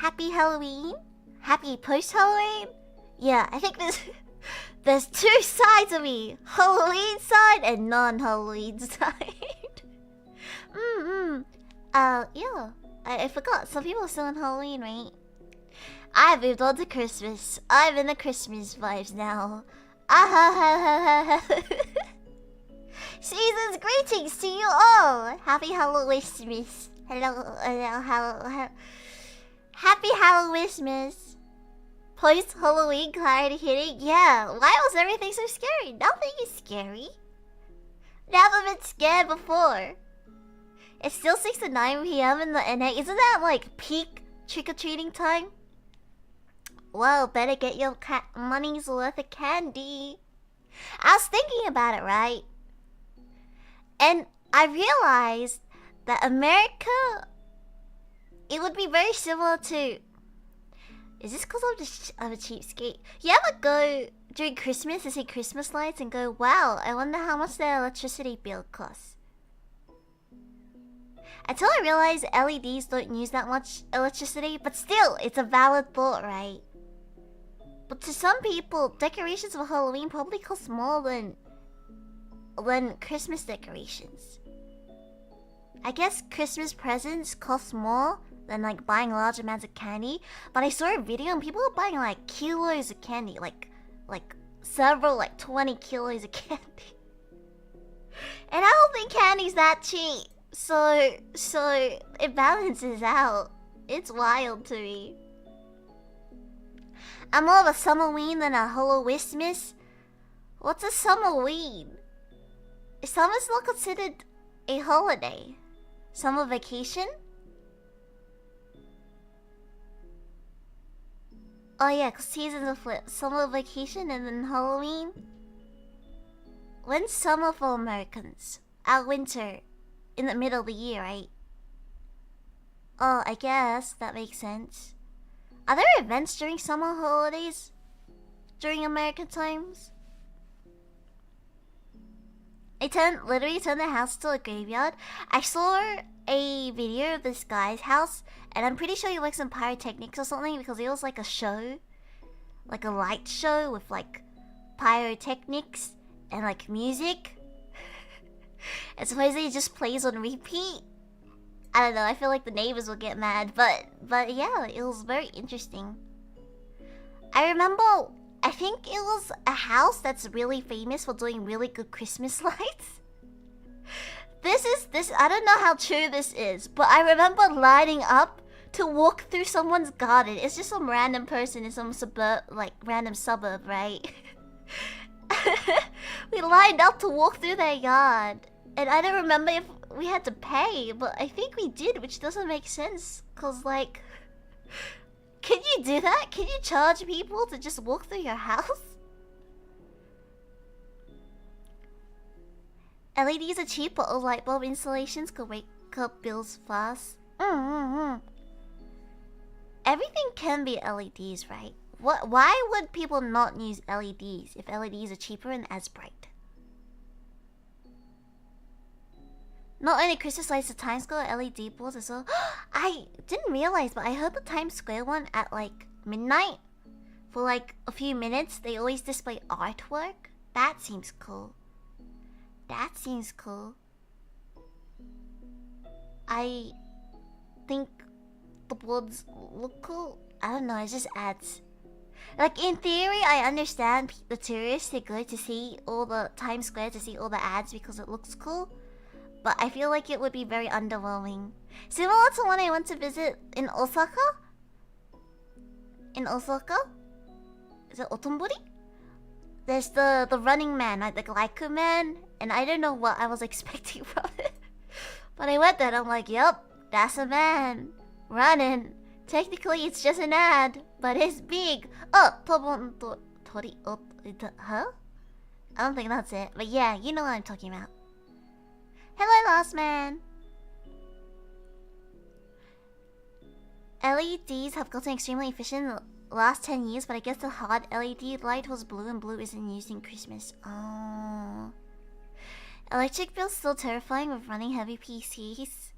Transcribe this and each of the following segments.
happy Halloween, happy post-Halloween. Yeah, I think there's two sides of me, Halloween side and non-Halloween side. Yeah, I forgot, some people are still on Halloween, right? I moved on to Christmas. I'm in the Christmas vibes now. Season's greetings to you all. Happy Halloween. Hello. Happy Halloween. Post-Halloween clarity hitting. Yeah, why was everything so scary? Nothing is scary. Never been scared before. It's still 6 to 9 p.m. in the NA. Isn't that like peak trick-or-treating time? Well, better get your money's worth of candy. I was thinking about it, right? And I realized that America, it would be very similar to... Is this because I'm a cheapskate? You ever go during Christmas and see Christmas lights and go, wow, I wonder how much their electricity bill costs. Until I realized LEDs don't use that much electricity, but still, it's a valid thought, right? But to some people, decorations for Halloween probably cost more than Christmas decorations. I guess Christmas presents cost more than like buying large amounts of candy, but I saw a video and people were buying like kilos of candy, like several, like 20 kilos of candy. And I don't think candy's that cheap, so it balances out. It's wild to me. I'm more of a Summerween than a Halloweenmas. What's a Summerween? Summer's not considered a holiday. Summer vacation? Oh yeah, cause seasons are flipped. Summer vacation and then Halloween. When's summer for Americans? Our winter. In the middle of the year, right? Oh, I guess that makes sense. Are there events during summer holidays? During American times? I literally turned the house to a graveyard. I saw a video of this guy's house, and I'm pretty sure he works in pyrotechnics or something because it was like a show. Like a light show with like pyrotechnics and like music. And supposedly it just plays on repeat. I don't know, I feel like the neighbors will get mad, but yeah, it was very interesting. I remember, I think it was a house that's really famous for doing really good Christmas lights. This I don't know how true this is, but I remember lining up to walk through someone's garden. It's just some random person in some random suburb, right? We lined up to walk through their yard. And I don't remember if we had to pay, but I think we did, which doesn't make sense. Cause like, can you do that? Can you charge people to just walk through your house? LEDs are cheap, but all light bulb installations could wake up bills fast. Everything can be LEDs, right? Why would people not use LEDs if LEDs are cheaper and as bright? Not only Christmas lights, the Times Square LED boards as well. I didn't realize, but I heard the Times Square one at like midnight. For like a few minutes, they always display artwork. That seems cool. That seems cool. I think the boards look cool. I don't know, it just adds. Like in theory, I understand the tourists they go to see all the Times Square to see all the ads because it looks cool. But I feel like it would be very underwhelming. Similar to when I went to visit in Osaka? In Osaka? Is it Otombori? There's the running man, like the Glyco man. And I don't know what I was expecting from it. But I went there and I'm like, yup, that's a man. Running. Technically it's just an ad, but it's big. Oh, Tori, huh? I don't think that's it. But yeah, you know what I'm talking about. Hello, Lost Man! LEDs have gotten extremely efficient in the last 10 years, but I guess the hard LED light was blue and blue isn't used in Christmas. Oh. Electric bills still terrifying with running heavy PCs.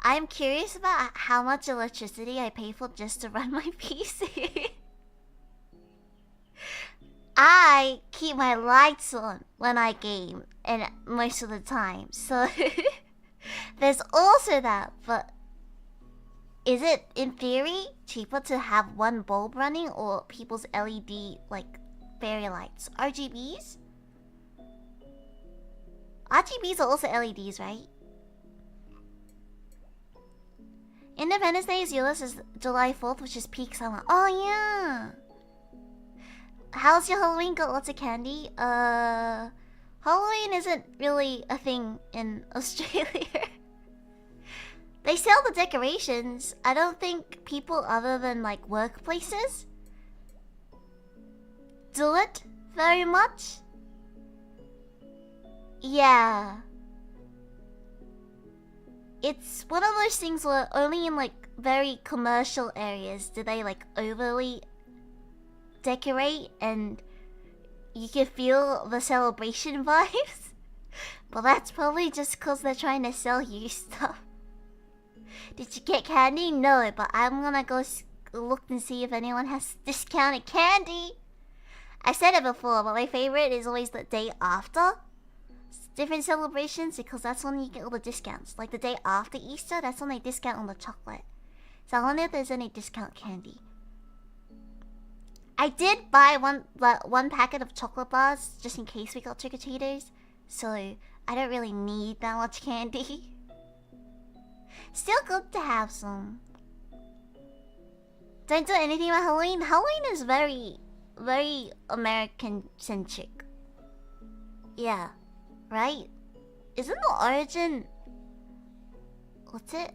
I'm curious about how much electricity I pay for just to run my PC. I keep my lights on when I game, and most of the time, so there's also that, but is it, in theory, cheaper to have one bulb running or people's LED, like, fairy lights? RGBs? RGBs are also LEDs, right? Independence Day is yours is July 4th, which is peak summer. Oh, yeah! How's your Halloween? Got lots of candy? Halloween isn't really a thing in Australia. They sell the decorations. I don't think people other than like workplaces do it very much. Yeah. It's one of those things where only in like very commercial areas do they like overly decorate and you can feel the celebration vibes. But that's probably just because they're trying to sell you stuff. Did you get candy? No, but I'm gonna go look and see if anyone has discounted candy. I said it before, but my favorite is always the day after different celebrations because that's when you get all the discounts. Like the day after Easter, that's when they discount on the chocolate. So I wonder if there's any discount candy. I did buy one packet of chocolate bars just in case we got trick-or-treaters, so I don't really need that much candy. Still good to have some. Don't do anything about Halloween. Halloween is very, very American-centric. Yeah, right? Isn't the origin... what's it?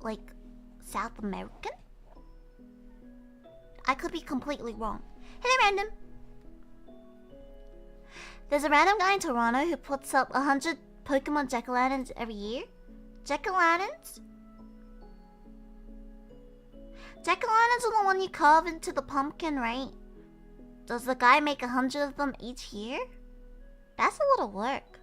Like, South American? I could be completely wrong. Hello, random. There's a random guy in Toronto who puts up 100 Pokemon jack-o'-lanterns every year. Jack-o'-lanterns? Jack-o'-lanterns are the one you carve into the pumpkin, right? Does the guy make 100 of them each year? That's a lot of work.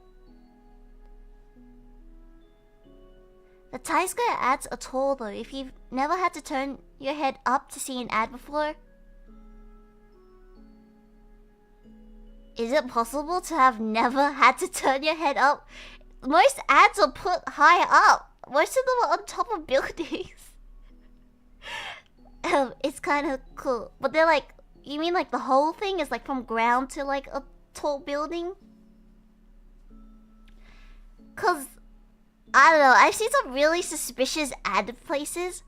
The Times Square ads are tall though. If you've never had to turn your head up to see an ad before, is it possible to have never had to turn your head up? Most ads are put high up. Most of them are on top of buildings. It's kind of cool. But they're like, you mean like the whole thing is like from ground to like a tall building? Cause I don't know, I've seen some really suspicious ad places.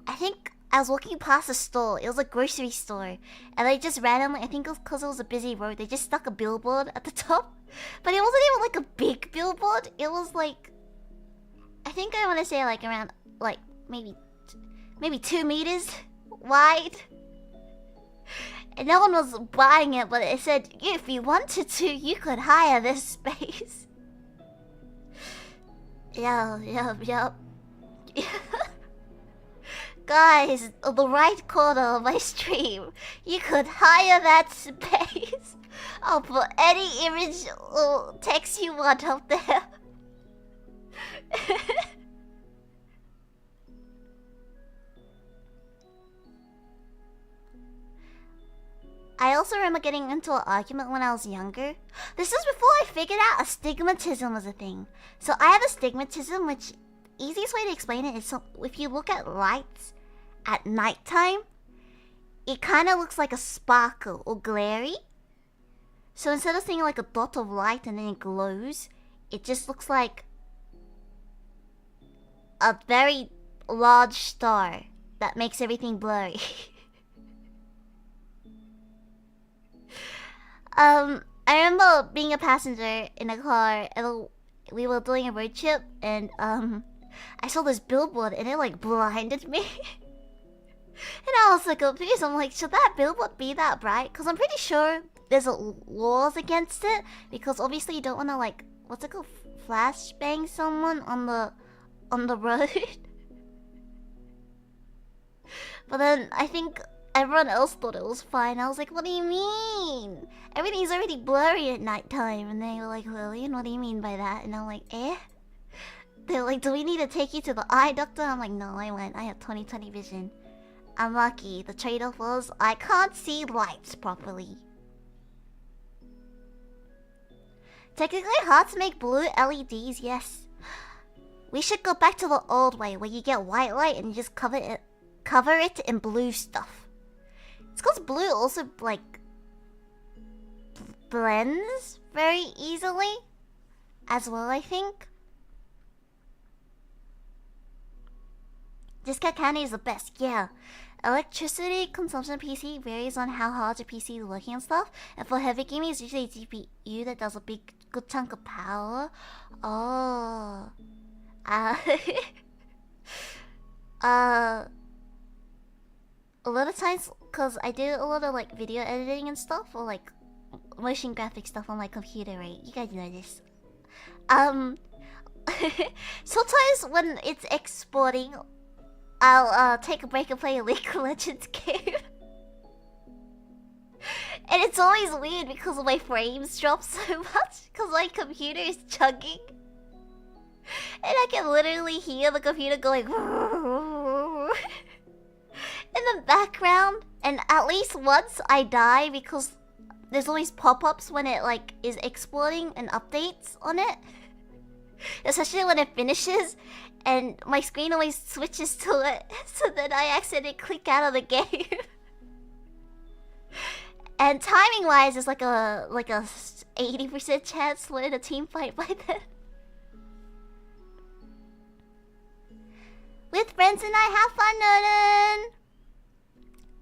I think I was walking past a store, it was a grocery store, and they just randomly, I think it was because it was a busy road, they just stuck a billboard at the top. But it wasn't even like a big billboard, it was like, I think I want to say like around, like maybe 2 meters wide. And no one was buying it, but it said, if you wanted to, you could hire this space. Yup. Guys, on the right corner of my stream, you could hire that space. I'll put any image or text you want up there. I also remember getting into an argument when I was younger. This is before I figured out astigmatism was a thing. So I have astigmatism, which easiest way to explain it is so if you look at lights at nighttime, it kind of looks like a sparkle or glary. So instead of seeing like a dot of light and then it glows, it just looks like a very large star that makes everything blurry. I remember being a passenger in a car and we were doing a road trip and I saw this billboard and it like blinded me. And I was like confused. I'm like, should that billboard be that bright? Because I'm pretty sure there's laws against it. Because obviously you don't want to like, what's it called? Flashbang someone on the road. But then I think everyone else thought it was fine. I was like, what do you mean? Everything's already blurry at nighttime. And they were like, Lillian, what do you mean by that? And I'm like, eh? They're like, do we need to take you to the eye doctor? I'm like, no, I went. I have 20/20 vision. I'm lucky. The trade-off was I can't see lights properly. Technically hard to make blue LEDs, yes. We should go back to the old way where you get white light and you just cover it in blue stuff. It's because blue also like blends very easily as well, I think. Discount candy is the best, yeah. Electricity consumption PC varies on how hard your PC is working and stuff. And for heavy gaming, it's usually a GPU that does a good chunk of power. Oh. A lot of times, cause I do a lot of like video editing and stuff, or like motion graphic stuff on my computer, right? You guys know this. Sometimes when it's exporting, I'll take a break and play a League of Legends game. And it's always weird because my frames drop so much because my computer is chugging. And I can literally hear the computer going in the background. And at least once I die because there's always pop-ups when it like is exporting and updates on it. Especially when it finishes. And my screen always switches to it, so then I accidentally click out of the game. And timing-wise, it's like a 80% chance to win a team fight by then. With friends and I have fun, Nolan.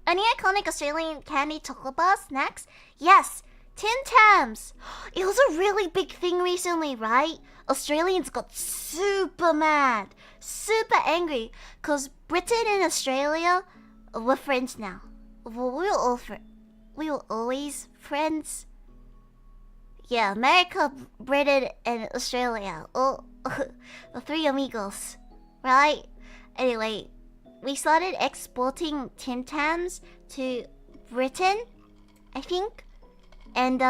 Any iconic Australian candy chocolate bar snacks? Yes, Tim Tams. It was a really big thing recently, right? Australians got super mad, super angry, cause Britain and Australia were friends now. Well, we were always friends. Yeah, America, Britain, and Australia. Oh, the three amigos, right? Anyway, we started exporting Tim Tams to Britain, I think, and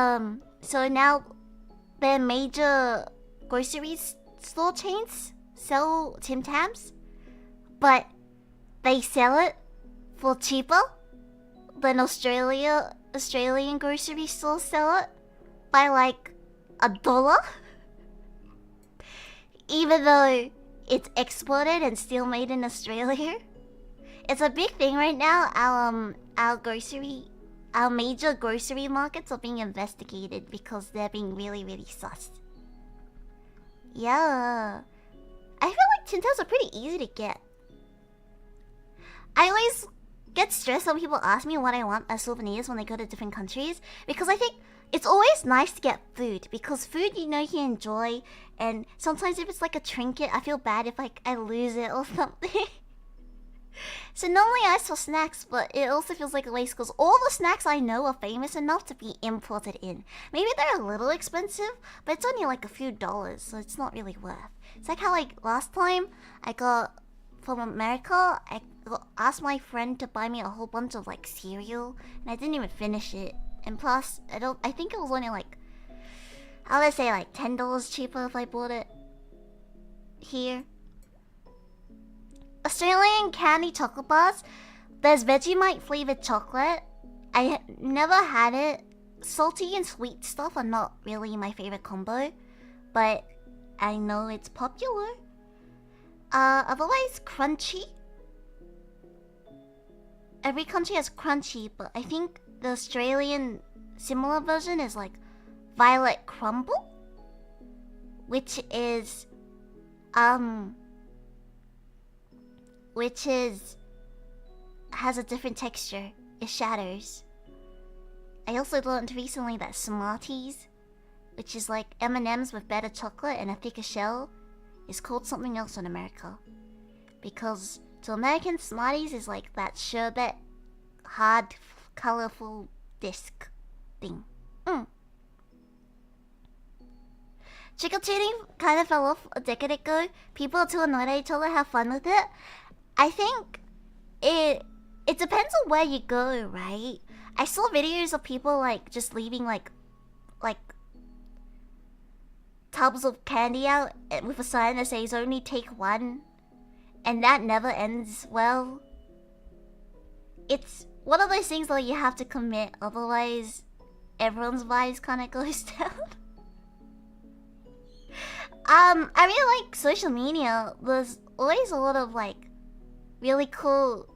so now the major grocery store chains sell Tim Tams, but they sell it for cheaper than Australian grocery stores sell it by like $1, even though it's exported and still made in Australia. It's a big thing right now. Our major grocery markets are being investigated because they're being really, really sus. Yeah. I feel like Tim Tams are pretty easy to get. I always get stressed when people ask me what I want as souvenirs when they go to different countries, because I think it's always nice to get food, because food you know you can enjoy, and sometimes if it's like a trinket, I feel bad if like I lose it or something. So normally I ask for snacks, but it also feels like a waste because all the snacks I know are famous enough to be imported in. Maybe they're a little expensive, but it's only like a few dollars, so it's not really worth. It's like how like last time I got from America, I asked my friend to buy me a whole bunch of like cereal, and I didn't even finish it. And plus, I think it was only like, how would I say, like $10 cheaper if I bought it here. Australian candy chocolate bars. There's Vegemite flavored chocolate. I never had it. Salty and sweet stuff are not really my favorite combo, but I know it's popular. Otherwise, crunchy. Every country has crunchy, but I think the Australian similar version is like violet crumble, which has a different texture. It shatters. I also learned recently that Smarties, which is like M&Ms with better chocolate and a thicker shell, is called something else in America. Because to Americans, Smarties is like that sherbet, hard, colorful disc thing. Trick-or-treating kind of fell off a decade ago. People are too annoyed at each other have fun with it. I think it depends on where you go, right? I saw videos of people like just leaving like tubs of candy out with a sign that says only take one, and that never ends well. It's one of those things that you have to commit, otherwise everyone's vibes kind of goes down. I really like social media. There's always a lot of like really cool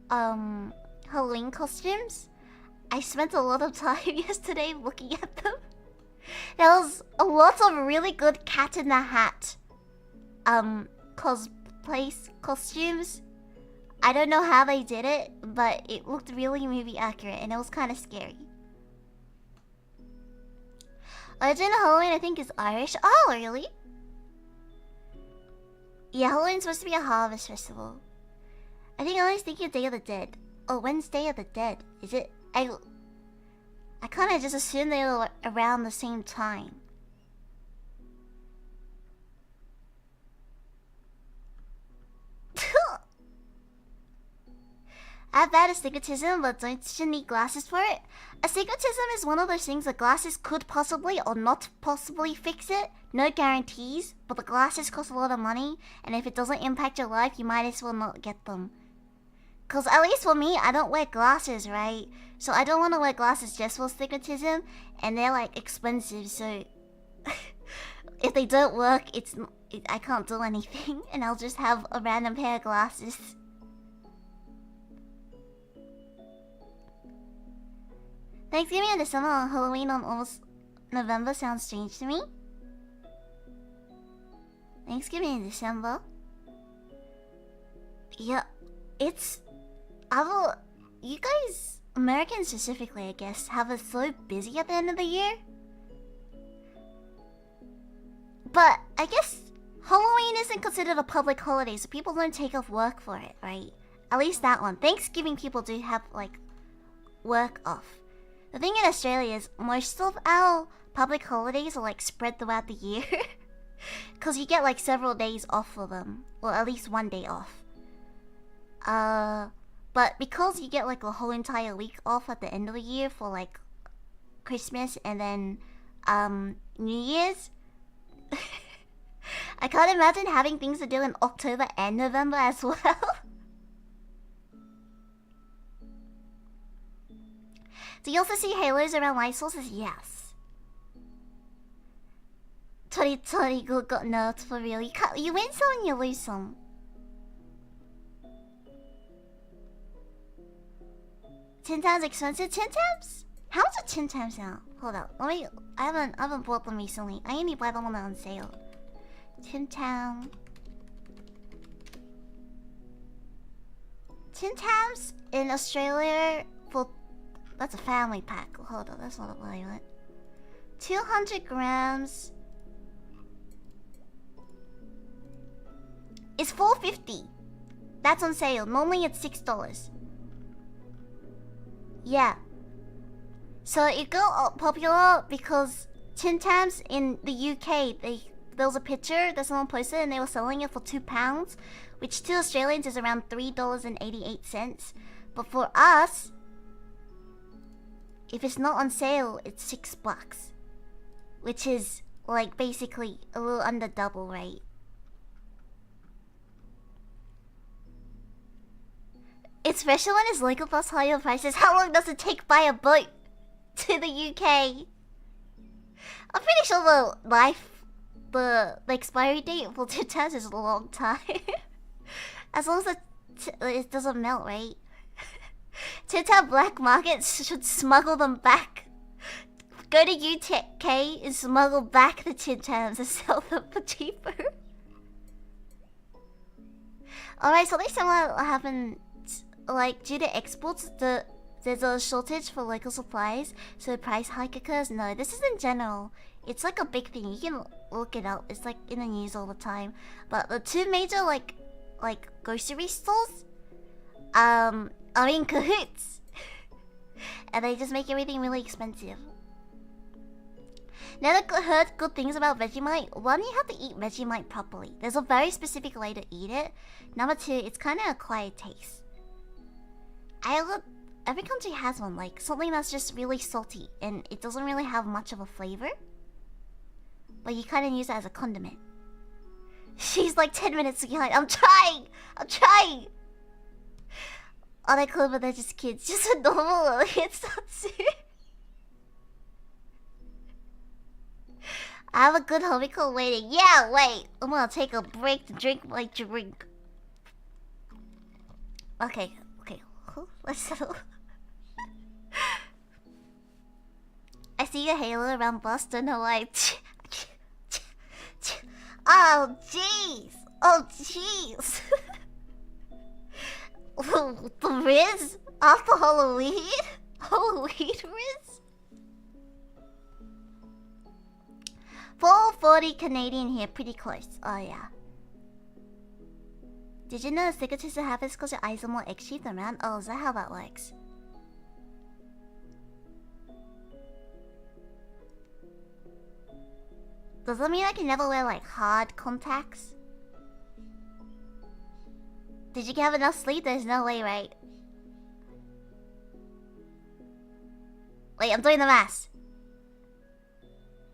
Halloween costumes. I spent a lot of time yesterday looking at them. There was a lot of really good Cat in the Hat costumes. I don't know how they did it, but it looked really movie accurate and it was kind of scary. Origin of Halloween, I think, is Irish. Oh, really? Yeah, Halloween's supposed to be a harvest festival. I think I always think of Day of the Dead. Oh, when's Day of the Dead? Is it? I kind of just assumed they were around the same time. I have bad astigmatism, but shouldn't need glasses for it. Astigmatism is one of those things that glasses could possibly or not possibly fix it. No guarantees, but the glasses cost a lot of money, and if it doesn't impact your life, you might as well not get them. Cause at least for me, I don't wear glasses, right? So I don't want to wear glasses just for astigmatism, and they're like expensive, so if they don't work, I can't do anything, and I'll just have a random pair of glasses. Thanksgiving in December on Halloween on almost November sounds strange to me. Thanksgiving in December? Yeah, it's... You guys, Americans specifically, I guess, have it so busy at the end of the year. But I guess Halloween isn't considered a public holiday, so people don't take off work for it, right? At least that one. Thanksgiving people do have, like, work off. The thing in Australia is most of our public holidays are like spread throughout the year. Cause you get like several days off for them. Or at least one day off. But because you get like a whole entire week off at the end of the year for like Christmas and then New Year's. I can't imagine having things to do in October and November as well. Do you also see halos around light sources? Yes. 2020 got nerfed for real. You win some and you lose some. Tin Tams expensive? Tin Tams? How much are Tin Tams now? Hold up. I haven't bought them recently. I only buy them when they're on sale. Tin Tam. Tin Tams in Australia for... That's a family pack. Hold on, that's not what I want. 200 grams. It's $4.50. That's on sale. Normally it's $6. Yeah. So it got popular because Tin Tams in the UK, there was a picture that someone posted and they were selling it for £2, which to Australians is around $3.88. But for us, if it's not on sale, it's $6, which is like basically a little under double, right? Especially when it's legal plus higher prices. How long does it take by a boat to the UK? I'm pretty sure the expiry date for Tin Tams is a long time. As long as it doesn't melt, right? Tin Tam black markets should smuggle them back. Go to UK and smuggle back the Tin Tams and sell them for cheaper. Alright, something similar happened. Like, due to exports, there's a shortage for local supplies, so the price hike occurs. No, this is in general. It's like a big thing. You can look it up. It's like in the news all the time. But the two major like grocery stores are in cahoots. And they just make everything really expensive. Never heard good things about Vegemite. One, you have to eat Vegemite properly. There's a very specific way to eat it. Number two, it's kind of acquired taste. Every country has one, like something that's just really salty and it doesn't really have much of a flavor. but you kind of use it as a condiment. She's like 10 minutes behind. I'm trying! All I call, but they're just kids. Just a normal Lillian Satsu. I have a good homie called waiting. Yeah, wait. I'm gonna take a break to drink my drink. Okay. Let's settle. I see a halo around bus, don't know why. Oh jeez! The Riz? After Halloween? Halloween Riz? 440 Canadian here, pretty close. Oh yeah. Did you know astigmatism happens because your eyes are more egg-shaped than round? Oh, is that how that works? Does that mean I can never wear like hard contacts? Did you have enough sleep? There's no way, right? Wait, I'm doing the math.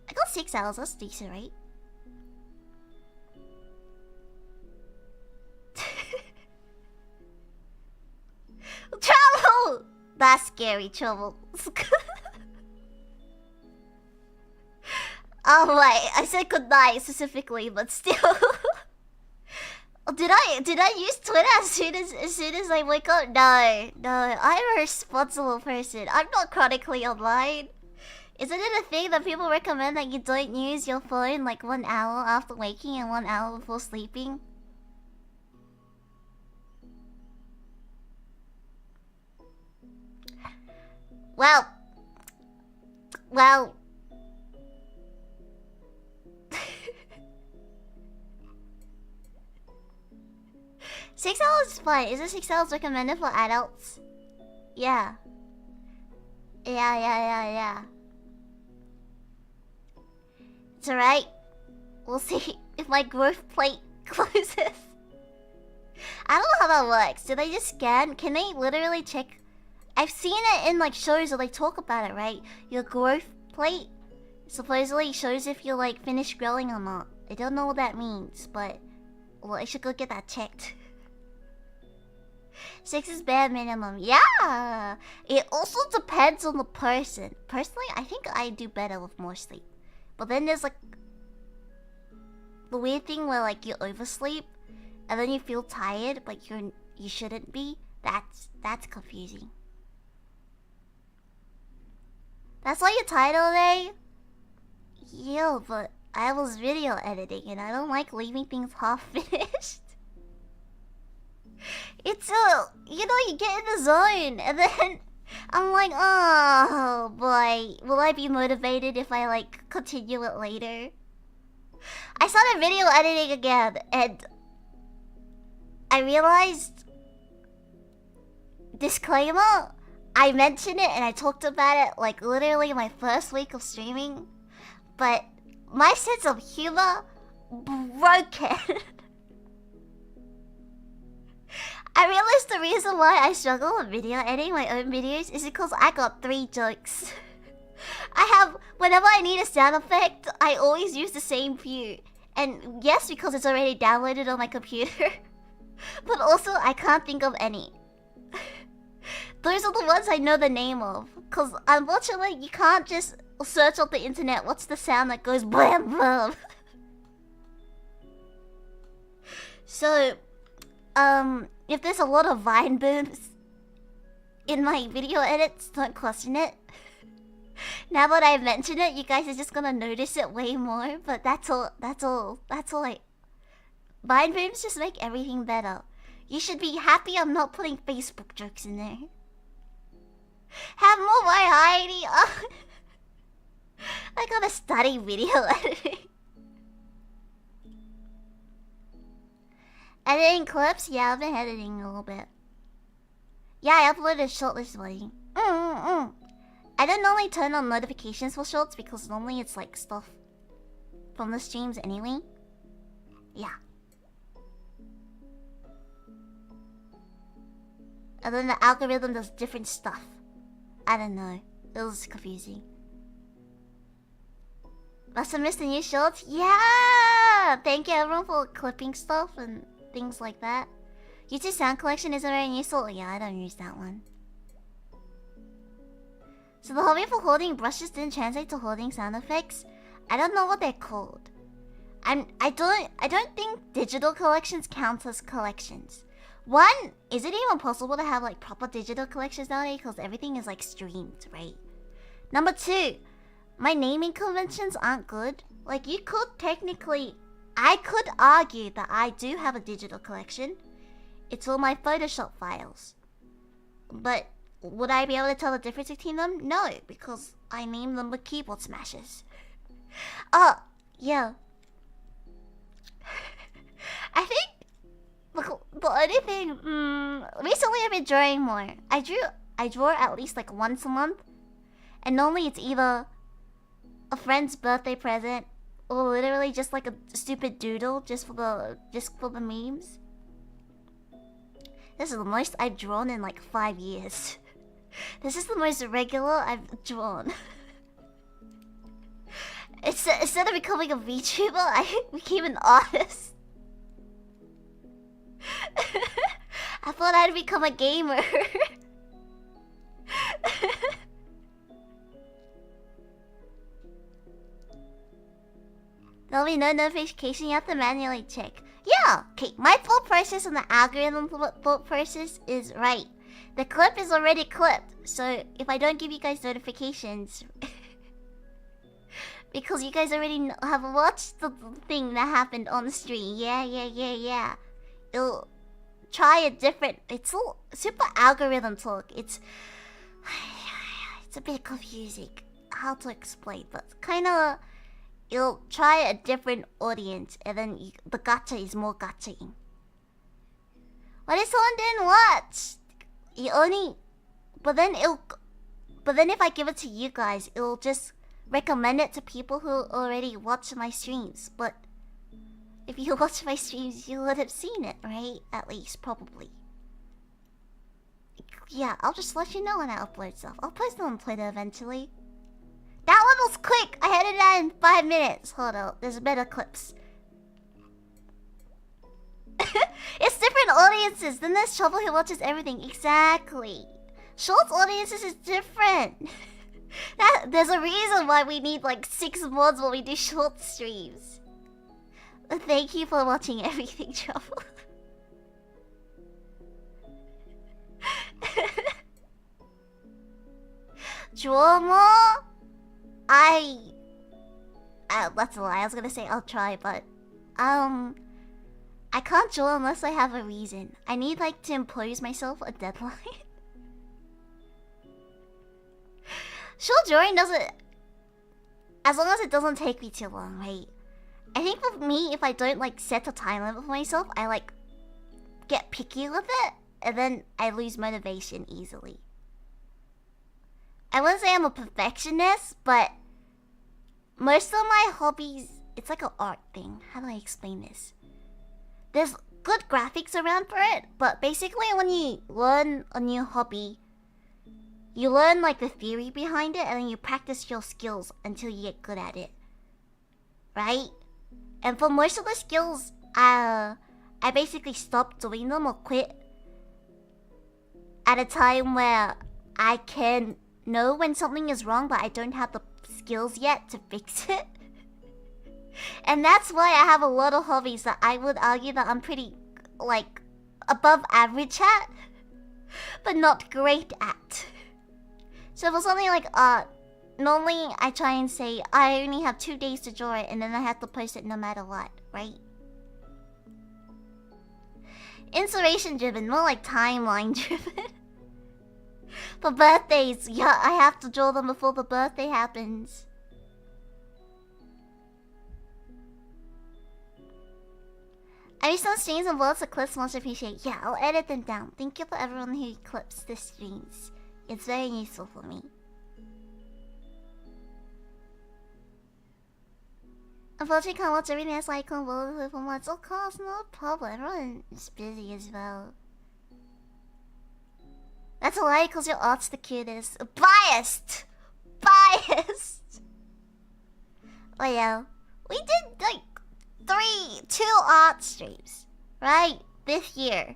I got 6 hours, that's decent, right? Trouble! That's scary, trouble. Oh wait, I said goodnight specifically, but still. Did I use Twitter as soon as I wake up? No, I'm a responsible person. I'm not chronically online. Isn't it a thing that people recommend that you don't use your phone like 1 hour after waking and 1 hour before sleeping? Well. 6 hours is fine. Isn't 6 hours recommended for adults? Yeah. Yeah. It's alright. We'll see if my growth plate closes. I don't know how that works. Do they just scan? Can they literally check? I've seen it in like shows where they talk about it, right? Your growth plate supposedly shows if you're like finished growing or not. I don't know what that means, but well, I should go get that checked. 6 is bare minimum. Yeah! It also depends on the person. Personally, I think I do better with more sleep. But then there's like the weird thing where like you oversleep and then you feel tired but you shouldn't be. That's confusing. That's why you're tired all day? Yeah, but I was video editing and I don't like leaving things half finished. It's you know, you get in the zone and then I'm like, oh boy, will I be motivated if I like continue it later? I started video editing again and I realized, disclaimer, I mentioned it and I talked about it like literally my first week of streaming, but my sense of humor broken. I realized the reason why I struggle with video editing my own videos is because I got 3 jokes. Whenever I need a sound effect, I always use the same few. And yes, because it's already downloaded on my computer. But also, I can't think of any. Those are the ones I know the name of. Because unfortunately, you can't just search on the internet what's the sound that goes blam blam. So, if there's a lot of vine booms in my video edits, don't question it. Now that I've mentioned it, you guys are just gonna notice it way more. But that's all. Vine booms just make everything better. You should be happy I'm not putting Facebook jokes in there. Have more variety. I gotta study video editing. Editing clips? Yeah, I've been editing a little bit. Yeah, I uploaded a short this morning. I don't normally turn on notifications for shorts because normally it's like stuff from the streams anyway. Yeah. And then the algorithm does different stuff. I don't know. It was confusing. Must have missed the new shorts? Yeah! Thank you everyone for clipping stuff and things like that. YouTube sound collection isn't very useful. Yeah, I don't use that one. So the hobby for holding brushes didn't translate to holding sound effects. I don't know what they're called. I don't think digital collections count as collections. One, is it even possible to have like proper digital collections nowadays? Because everything is like streamed, right? Number two, my naming conventions aren't good. Like you could technically, I could argue that I do have a digital collection. It's all my Photoshop files. But would I be able to tell the difference between them? No, because I named them with keyboard smashes. Oh, yeah. I think the only thing, recently I've been drawing more. I draw at least like once a month. And normally it's either a friend's birthday present or literally just like a stupid doodle just for the memes. This is the most I've drawn in like 5 years. This is the most regular I've drawn. Instead of becoming a VTuber, I became an artist. I thought I'd become a gamer. There'll be no notification, you have to manually check. Yeah, okay, my thought process and the algorithm thought process is right. The clip is already clipped, so if I don't give you guys notifications... because you guys already have watched the thing that happened on the stream. Yeah. It'll try a different... It's all super algorithm talk. It's a bit confusing how to explain, but kinda... It'll try a different audience, and then the gacha is more gachaing. What if someone didn't watch? But then if I give it to you guys, it'll just recommend it to people who already watch my streams. But if you watch my streams, you would have seen it, right? At least, probably. Yeah, I'll just let you know when I upload stuff. I'll post it on Twitter eventually. That one was quick! I had it out in 5 minutes. Hold on, there's better clips. It's different audiences. Then there's Trouble who watches everything. Exactly. Shorts audiences is different. There's a reason why we need like 6 mods when we do short streams. Thank you for watching everything, Trouble. Draw more? That's a lie. I was gonna say I'll try, but I can't draw unless I have a reason. I need like to impose myself a deadline. Short drawing doesn't... As long as it doesn't take me too long, right? I think with me, if I don't like set a time limit for myself, I like get picky with it, and then I lose motivation easily. I wouldn't say I'm a perfectionist, but most of my hobbies, it's like an art thing. How do I explain this? There's good graphics around for it, but basically when you learn a new hobby, you learn like the theory behind it, and then you practice your skills until you get good at it. Right? And for most of the skills, I basically stopped doing them or quit at a time where I can know when something is wrong, but I don't have the skills yet to fix it. And that's why I have a lot of hobbies that I would argue that I'm pretty, like, above average at, but not great at. So for something like art, normally I try and say I only have 2 days to draw it, and then I have to post it no matter what, right? Inspiration driven, more like timeline driven. For birthdays, yeah, I have to draw them before the birthday happens. I do some streams and lots of clips, much appreciate. Yeah, I'll edit them down. Thank you for everyone who clips the streams. It's very useful for me. Unfortunately, can't watch everything that's like on World for months. Of course, no problem. Everyone is busy as well. That's a lie, because your art's the cutest. Biased! Biased! But yeah, we did like 2 art streams, right? This year.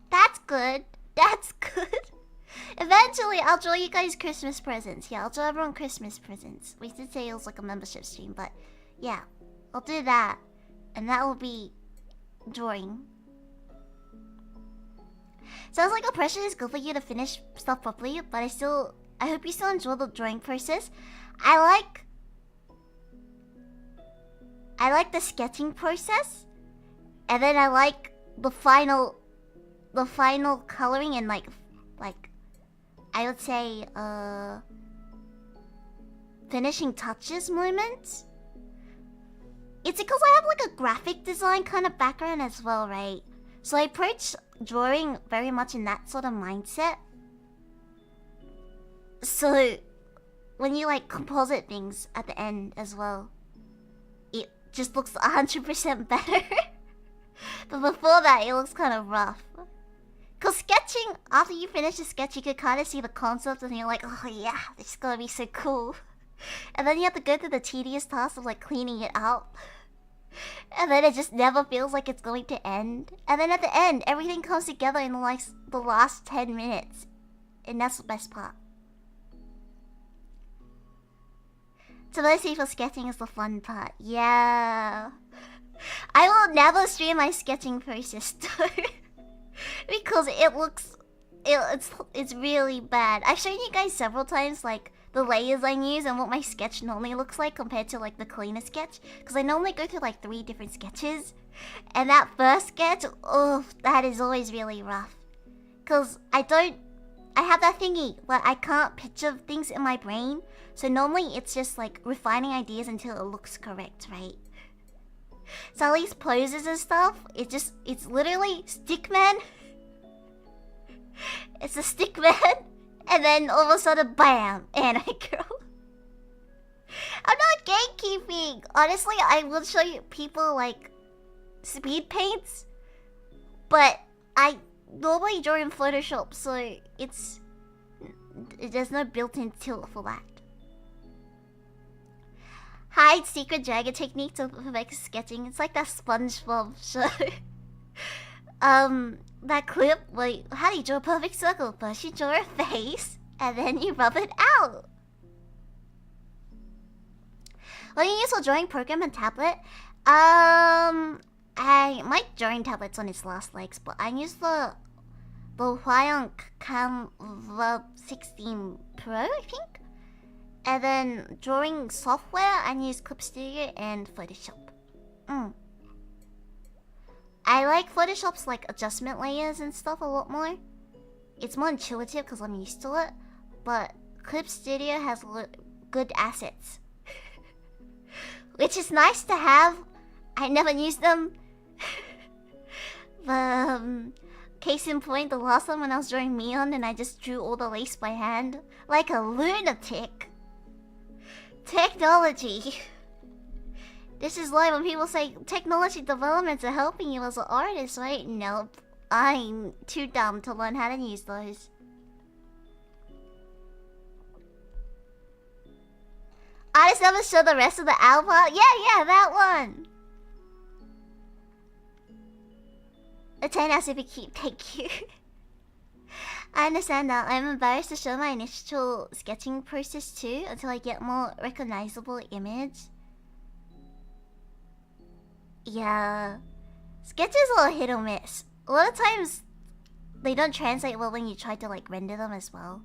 That's good. That's good. Eventually, I'll draw you guys Christmas presents. Yeah, I'll draw everyone Christmas presents. We did say it was like a membership stream, but yeah, I'll do that. And that will be drawing. Sounds like oppression is good for you to finish stuff properly, but I hope you still enjoy the drawing process. I like the sketching process, and then I like the final coloring and like I would say finishing touches moments. It's because I have like a graphic design kind of background as well, right? So I approach drawing very much in that sort of mindset. So when you like composite things at the end as well, it just looks 100% better. But before that, it looks kind of rough. Cause sketching, after you finish the sketch, you can kind of see the concept and you're like, oh yeah, this is gonna be so cool. And then you have to go through the tedious task of like cleaning it up. And then it just never feels like it's going to end. And then at the end, everything comes together in like the last 10 minutes. And that's the best part. To most people, sketching is the fun part. Yeah. I will never stream my sketching process though. Because it's really bad. I've shown you guys several times like the layers I use and what my sketch normally looks like compared to like the cleaner sketch. Because I normally go through like 3 different sketches. And that first sketch, oh, that is always really rough. Because I have that thingy where I can't picture things in my brain. So normally it's just like refining ideas until it looks correct, right? So at least poses and stuff, it's literally stickman. It's a stickman, and then all of a sudden, bam, anime girl. I'm not gatekeeping. Honestly, I will show you people like speed paints, but I normally draw in Photoshop, so there's no built-in tilt for that. Hide secret dragon technique to perfect sketching. It's like that SpongeBob show. That clip, like, how do you draw a perfect circle? First you draw a face, and then you rub it out. What do you use for drawing program and tablet? My drawing tablet's on its last legs, but I use the Huayong Canva 16 Pro, I think. And then drawing software, I use Clip Studio and Photoshop. I like Photoshop's like adjustment layers and stuff a lot more. It's more intuitive because I'm used to it. But Clip Studio has good assets. Which is nice to have. I never use them. But case in point, the last time when I was drawing Mion and I just drew all the lace by hand. Like a lunatic. Technology. This is like when people say technology developments are helping you as an artist, right? Nope. I'm too dumb to learn how to use those. Artists never show the rest of the album? Yeah, that one. The 10 has to be cute, thank you. I understand that. I'm embarrassed to show my initial sketching process too until I get more recognizable image. Yeah. Sketches are a hit or miss. A lot of times they don't translate well when you try to like render them as well.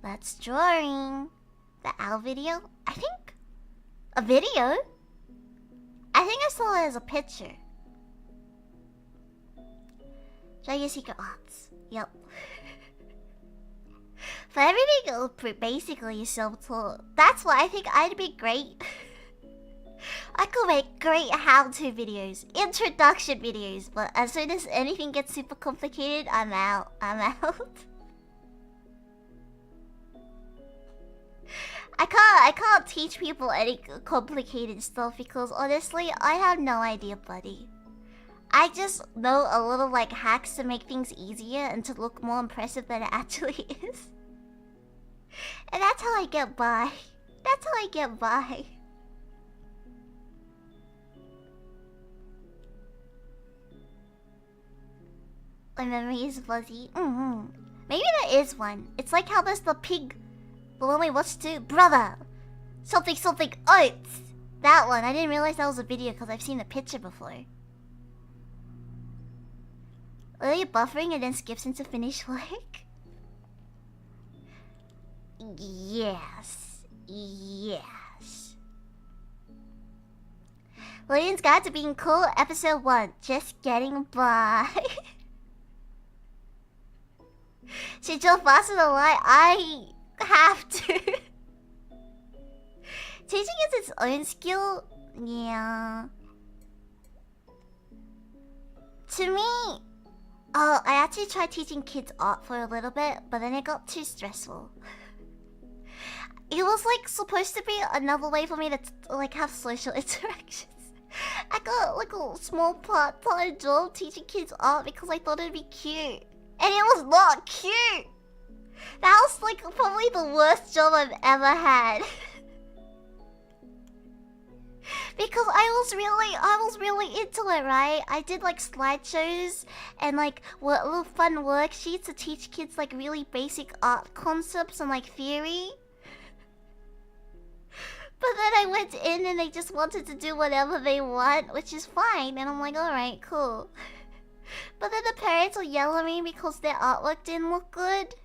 That's drawing. The owl video? I think a video? I think I saw it as a picture. Try your secret arts. Yep. For everything, basically is self-taught. That's why I think I'd be great. I could make great how-to videos, introduction videos, but as soon as anything gets super complicated, I'm out. I can't teach people any complicated stuff because honestly, I have no idea, buddy. I just know a little like hacks to make things easier and to look more impressive than it actually is. And that's how I get by. My memory is fuzzy. Maybe there is one. It's like how there's the pig. The one we watched too. Brother! Something oats! That one. I didn't realize that was a video because I've seen the picture before. Lily buffering and then skips into finish work? Yes. Lillian's Guide to Being Cool, Episode 1. Just getting by. She drove faster than light. I have to. Teaching is its own skill. Yeah. To me, I actually tried teaching kids art for a little bit, but then it got too stressful. It was like supposed to be another way for me to like have social interactions. I got like a small part-time job teaching kids art because I thought it'd be cute. And it was not cute! That was like probably the worst job I've ever had. Because I was really into it, right? I did like slideshows and like little fun worksheets to teach kids like really basic art concepts and like theory. But then I went in and they just wanted to do whatever they want, which is fine. And I'm like, alright, cool. But then the parents will yell at me because their artwork didn't look good.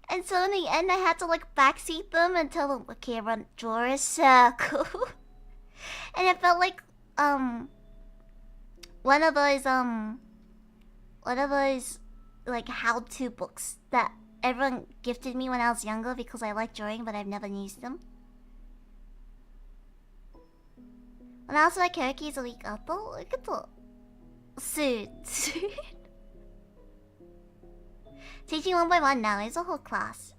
And so in the end I had to like backseat them and tell them, okay, everyone, draw a circle. And it felt like one of those like how-to books that everyone gifted me when I was younger because I like drawing but I've never used them. And also my karaoke is a week up. Look at the soon. Teaching one by one now is a whole class.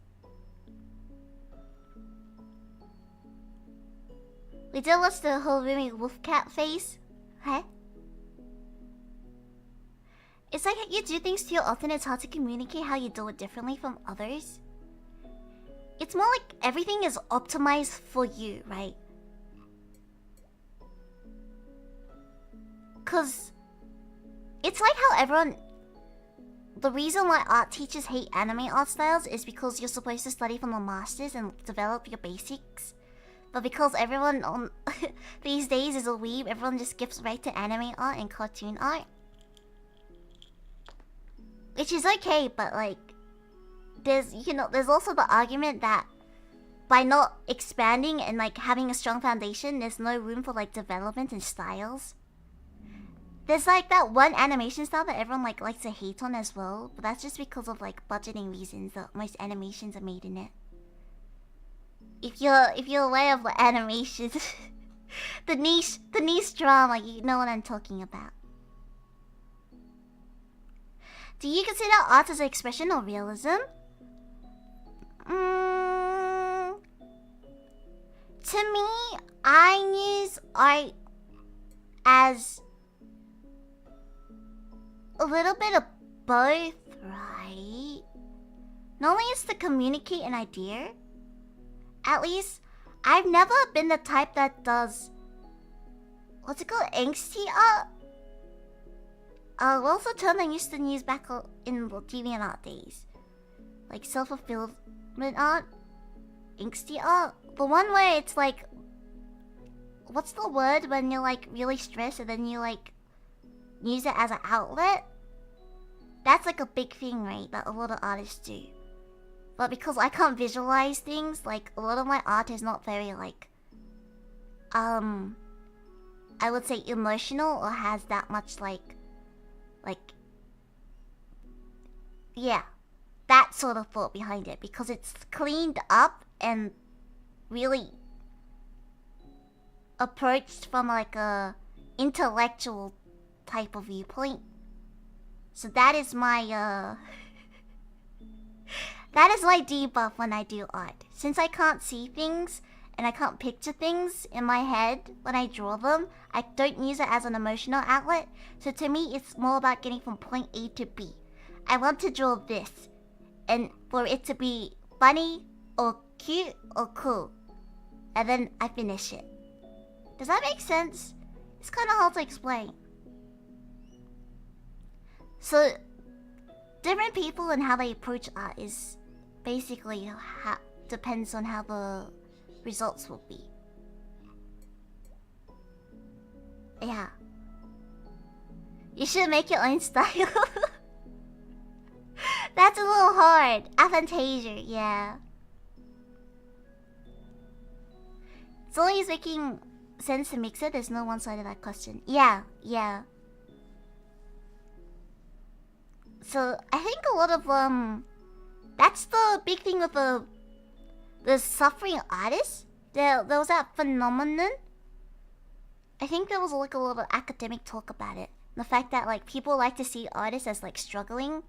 We did watch the whole Rumi wolf cat face. Huh? It's like you do things to your often, it's hard to communicate how you do it differently from others. It's more like everything is optimized for you, right? Cause it's like how everyone... The reason why art teachers hate anime art styles is because you're supposed to study from the masters and develop your basics. But because everyone on these days is a weeb, everyone just skips right to anime art and cartoon art. Which is okay, but like... There's also the argument that by not expanding and like having a strong foundation, there's no room for like development and styles. There's like that one animation style that everyone like likes to hate on as well, but that's just because of like budgeting reasons that most animations are made in it. If you're aware of the animations, the niche drama, you know what I'm talking about. Do you consider art as an expression or realism? To me, I use art as a little bit of both, right? Normally it's to communicate an idea. At least, I've never been the type that does... What's it called? Angsty art? What's the term I used to use back in the DeviantArt days? Like self-fulfillment art? Angsty art? The one where it's like... What's the word when you're like really stressed and then you like... use it as an outlet? That's like a big thing, right? That a lot of artists do. But because I can't visualize things, like a lot of my art is not very like... I would say emotional or has that much like... Yeah. That sort of thought behind it. Because it's cleaned up and really approached from like a intellectual type of viewpoint. So that is my that is my debuff when I do art. Since I can't see things and I can't picture things in my head when I draw them, I don't use it as an emotional outlet. So to me, it's more about getting from point A to B. I want to draw this, and for it to be funny or cute or cool, and then I finish it. Does that make sense? It's kind of hard to explain. So different people and how they approach art is basically how depends on how the results will be. Yeah. You should make your own style. That's a little hard. Aphantasia, yeah. It's always making sense to mix it. There's no one side of that question. Yeah, yeah. So I think a lot of that's the big thing with the suffering artists. There was that phenomenon. I think there was like a lot of academic talk about it. The fact that like people like to see artists as like struggling.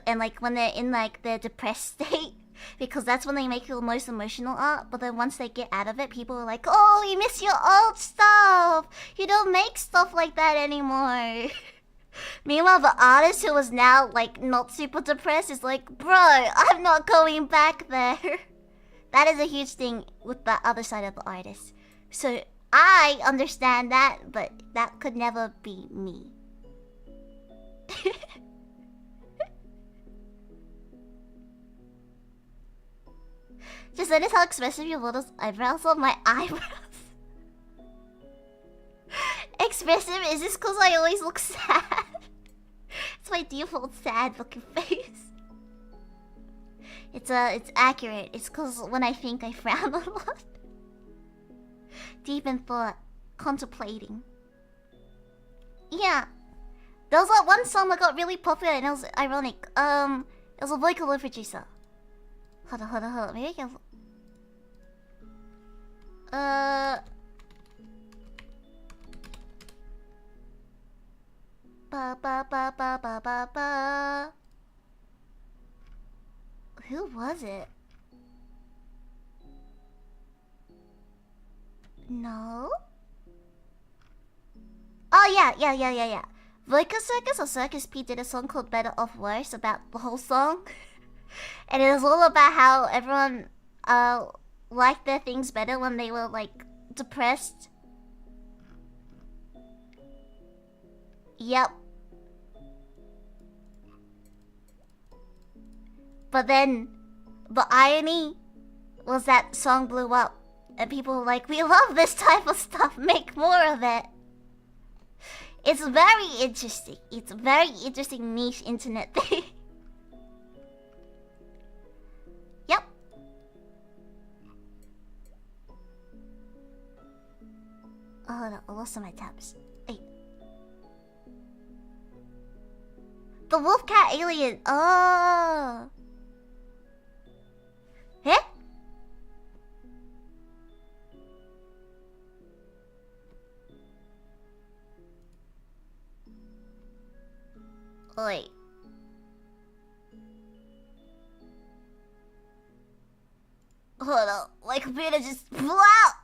And like when they're in like their depressed state, because that's when they make the most emotional art. But then once they get out of it, people are like, "Oh, you miss your old stuff. You don't make stuff like that anymore." Meanwhile, the artist who was now like not super depressed is like, "Bro, I'm not going back there." That is a huge thing with the other side of the artist. So I understand that, but that could never be me. Just notice how expressive your little eyebrows are. My eyebrows. Expressive? Is this because I always look sad? It's my default sad looking face. It's accurate. It's because when I think I frown a lot. Deep in thought. Contemplating. Yeah. There was that one song that got really popular and it was ironic. It was a vocal producer. Hold on. Maybe I can... Who was it? No? Oh yeah. Voica Circus or Circus P did a song called Better Off Worse about the whole song. And it was all about how everyone liked their things better when they were like depressed. Yep. But then the irony was that song blew up and people were like, "We love this type of stuff, make more of it." It's very interesting. It's a very interesting niche internet thing. Yep. Oh, hold on, I lost all my tabs. Wait. The wolf cat alien. Oh. Eh? Wait. Hold on, my computer just blew out!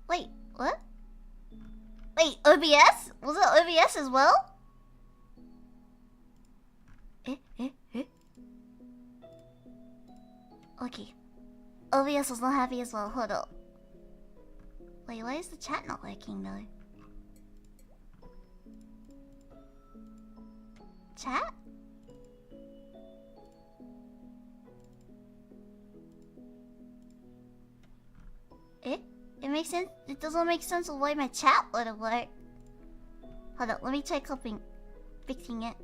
Wait, What? Wait, OBS? Was it OBS as well? Okay. OBS was not happy as well. Hold up. Wait, why is the chat not working though? Chat? It makes sense. It doesn't make sense of why my chat wouldn't work. Hold up, let me try fixing it.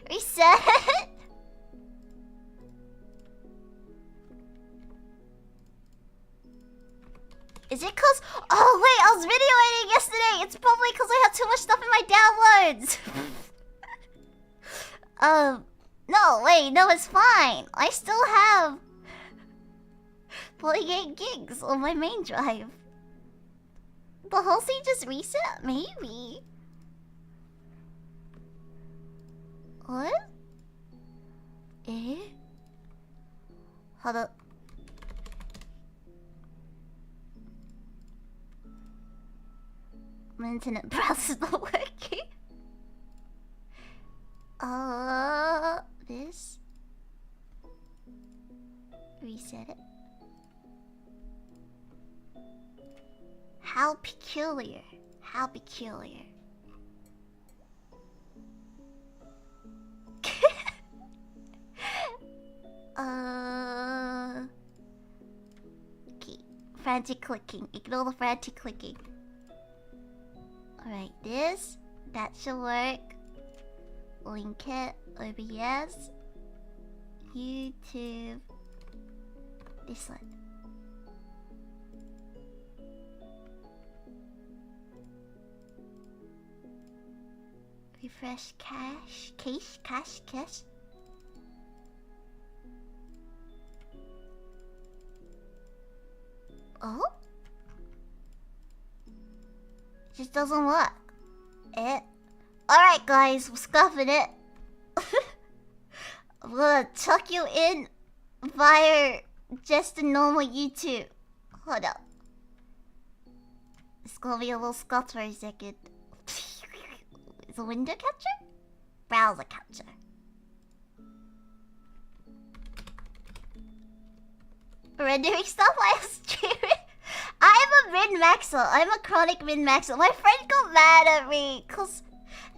Reset. Is it cause? Oh wait, I was video editing yesterday. It's probably cause I had too much stuff in my downloads. No, wait, no, it's fine. I still have 48 gigs on my main drive. The whole thing just reset? Maybe. What? Hold up. My internet browser's not working. This. Reset it. How peculiar. How peculiar. Okay. Frantic clicking. Ignore the frantic clicking. Alright, this. That should work. Link it. OBS. YouTube. This one. Refresh cache. Cache. Oh? Just doesn't work. Alright guys, we're scuffing it. I'm gonna tuck you in via just a normal YouTube. Hold up. It's gonna be a little scuff for a second. Is it window capture? Browser capture. Rendering stuff while streaming. I'm a min-maxer. I'm a chronic min-maxer. My friend got mad at me because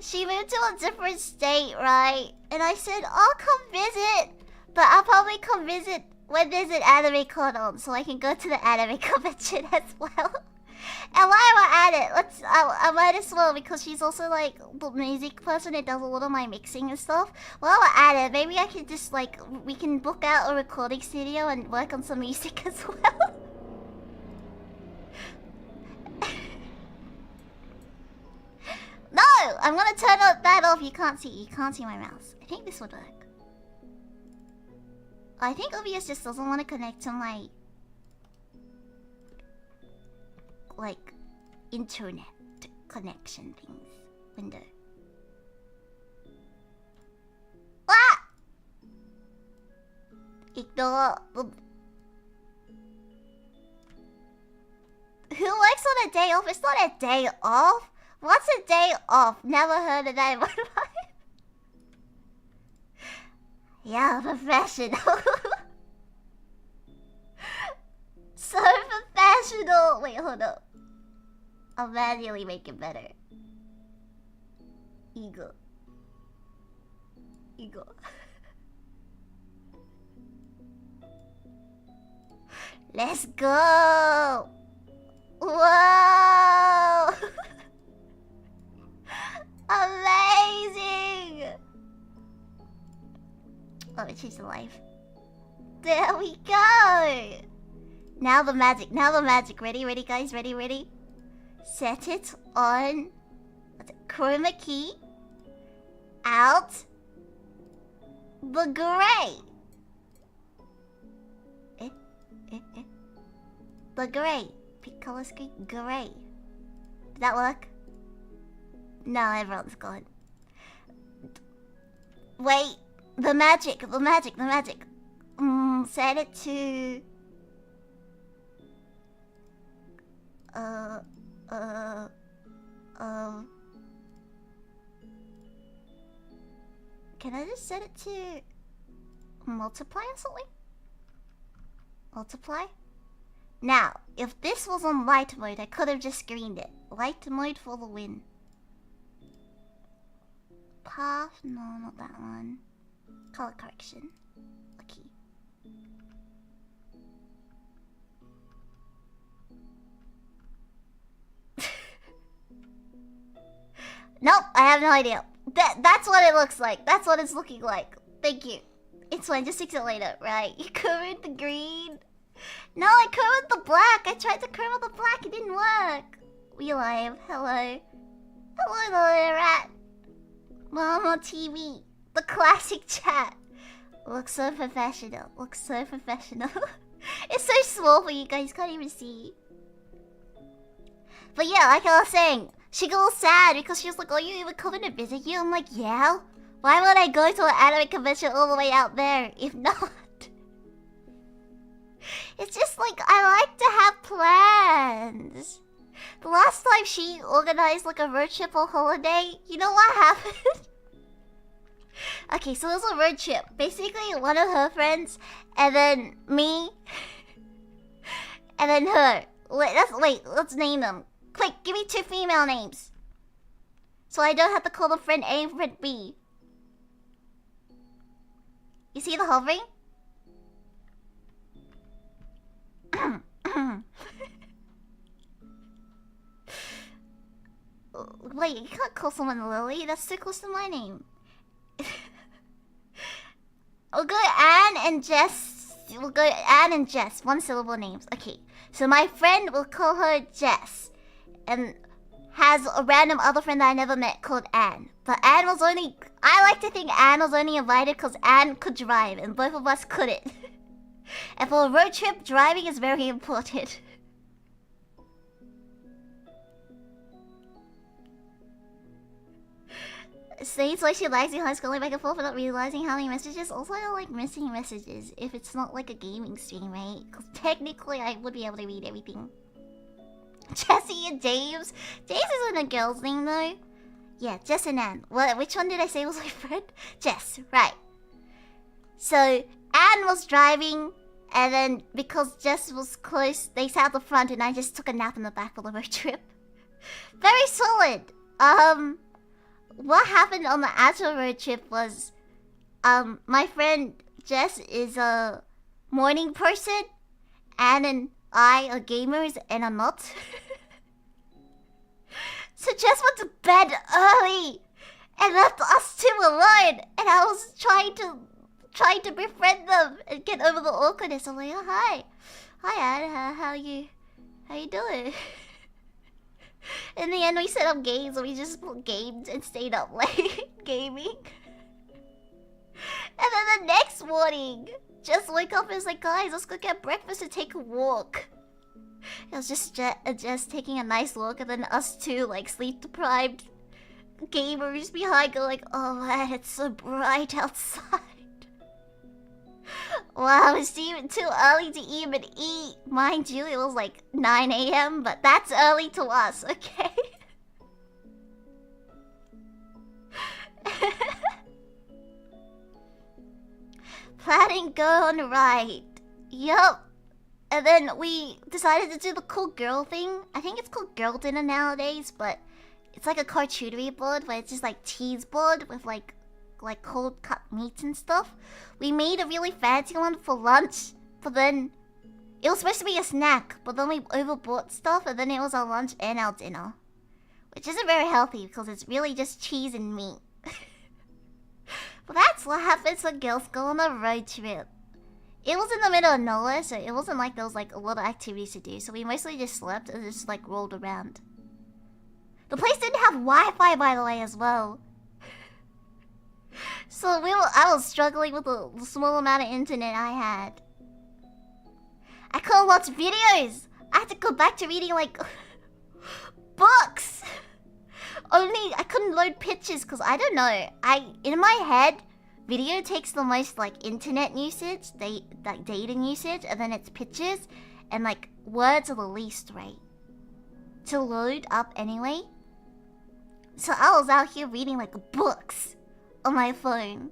she moved to a different state, right? And I said, I'll come visit. But I'll probably come visit when there's an anime con on, so I can go to the anime convention as well. And while we're at it, I might as well, because she's also like the music person that does a lot of my mixing and stuff. While we're at it, maybe I can just like, we can book out a recording studio and work on some music as well. No! I'm gonna turn that off. You can't see my mouse. I think this would work. I think OBS just doesn't want to connect to my like internet connection things window. Ah! Ignore. Who works on a day off? It's not a day off. What's a day off? Never heard of that in my life. Yeah, professional. So professional. Wait, hold up. I'll manually make it better. Ego. Let's go. Whoa. Amazing. Oh, it changed the life. There we go. Now the magic. Ready, guys? Ready? Set it on chroma key. Out the gray. The gray. Pick color screen. Gray. Did that work? No, everyone's gone. Wait. The magic. set it to can I just set it to multiply or something? Multiply? Now, if this was on light mode, I could have just screened it. Light mode for the win. Path? No, not that one. Color correction. Okay. Nope, I have no idea. That's what it looks like. That's what it's looking like. Thank you. It's fine, just fix it later. Right, you covered the green. No, I covered the black. I tried to cover the black, it didn't work. We live. Hello. Hello there, rat. Mama TV. The classic chat. Looks so professional. Looks so professional. It's so small for you guys, can't even see. But yeah, like I was saying, she got all sad because she was like, "Oh, you even coming to visit you?" I'm like, "Yeah. Why would I go to an anime convention all the way out there if not?" It's just like, I like to have plans. The last time she organized like a road trip or holiday, you know what happened? Okay, so it was a road trip. Basically, one of her friends, and then me, and then her. Let's name them. Quick, give me 2 female names. So I don't have to call them friend A and friend B. You see the hovering? Wait, you can't call someone Lily. That's too close to my name. We'll go Anne and Jess. We'll go Anne and Jess. 1 syllable names. Okay. So my friend, will call her Jess. And has a random other friend that I never met called Anne. But Anne was only... I like to think Anne was only invited because Anne could drive and both of us couldn't. And for a road trip, driving is very important. Seems like she likes you scrolling back and forth without realizing how many messages. Also, I don't like missing messages if it's not like a gaming stream, right? Because technically, I would be able to read everything. Jessie and James. James isn't a girl's name, though. Yeah, Jess and Anne. Which one did I say was my friend? Jess, right. So, Anne was driving, and then because Jess was close, they sat at the front, and I just took a nap in the back for the road trip. Very solid. What happened on the actual road trip was, my friend Jess is a morning person, Anne and I are gamers, and I'm not. So Jess went to bed early and left us 2 alone, and I was trying to befriend them and get over the awkwardness. I'm like, "Oh, hi Anne, how you doing?" In the end, we set up games and we just gamed and stayed up late gaming. And then the next morning, just wake up and was like, "Guys, let's go get breakfast and take a walk." It was just taking a nice walk, and then us 2 like sleep deprived gamers behind go like, "Oh man, it's so bright outside." Wow, it's even too early to even eat. Mind you, it was like 9 AM, but that's early to us, okay? Planning gone right. Yup. And then we decided to do the cool girl thing. I think it's called girl dinner nowadays, but it's like a charcuterie board where it's just like cheese board with like cold cut meats and stuff. We made a really fancy one for lunch, but then it was supposed to be a snack, but then we overbought stuff, and then it was our lunch and our dinner, which isn't very healthy because it's really just cheese and meat. But that's what happens when girls go on a road trip. It was in the middle of nowhere, so it wasn't like there was like a lot of activities to do, so we mostly just slept and just like rolled around. The place didn't have Wi-Fi, by the way, as well. So I was struggling with the small amount of internet I had. I couldn't watch videos. I had to go back to reading like books. Only I couldn't load pictures because I don't know. In my head, video takes the most like internet usage, like data usage, and then it's pictures, and like words are the least, right? To load up anyway. So I was out here reading like books on my phone.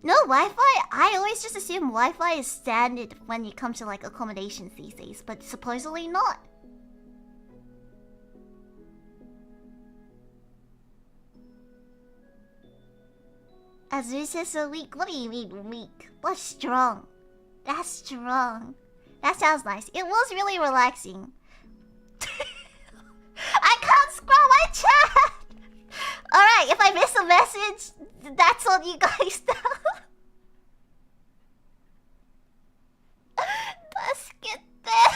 No Wi-Fi? I always just assume Wi-Fi is standard when it comes to like accommodations these days, but supposedly not. Azu says so weak. What do you mean weak? What's strong? That's strong. That sounds nice. It was really relaxing. I can't scroll my chat! Alright, if I miss a message, that's on you guys now. Let's get there.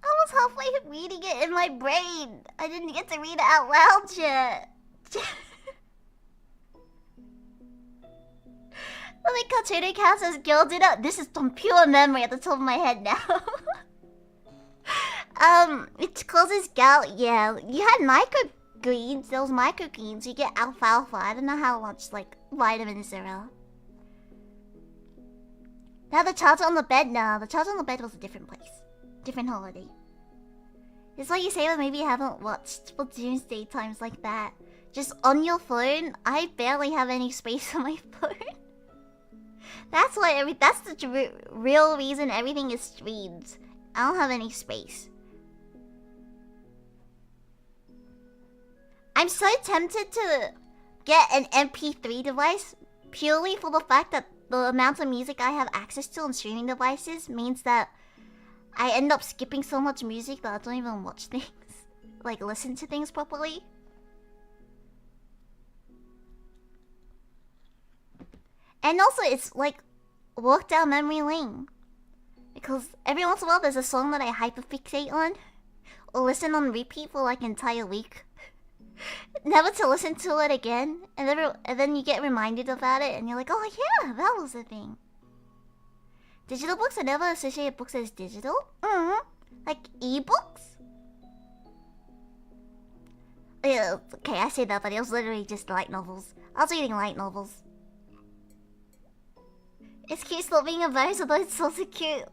I was halfway reading it in my brain. I didn't get to read it out loud yet. Like Katsune Cat says, girl did it. This is from pure memory at the top of my head now. It causes gout. Yeah, you had microgreens. There was microgreens. You get alfalfa. I don't know how much like vitamins there are. Now the charger on the bed. No, the charger on the bed was a different place, different holiday. It's like you say that maybe you haven't watched for doomsday times like that. Just on your phone. I barely have any space on my phone. That's why that's the real reason everything is streamed. I don't have any space. I'm so tempted to get an MP3 device purely for the fact that the amount of music I have access to on streaming devices means that I end up skipping so much music that I don't even watch things, like listen to things properly. And also, it's like walk down memory lane. Because every once in a while, there's a song that I hyperfixate on. Or listen on repeat for like an entire week. Never to listen to it again. And then you get reminded about it and you're like, oh yeah, that was the thing. Digital books, I never associate books as digital. Like ebooks? Yeah, okay, I say that, but it was literally just light novels. I was reading light novels. It's cute still being a virus, although it's also cute.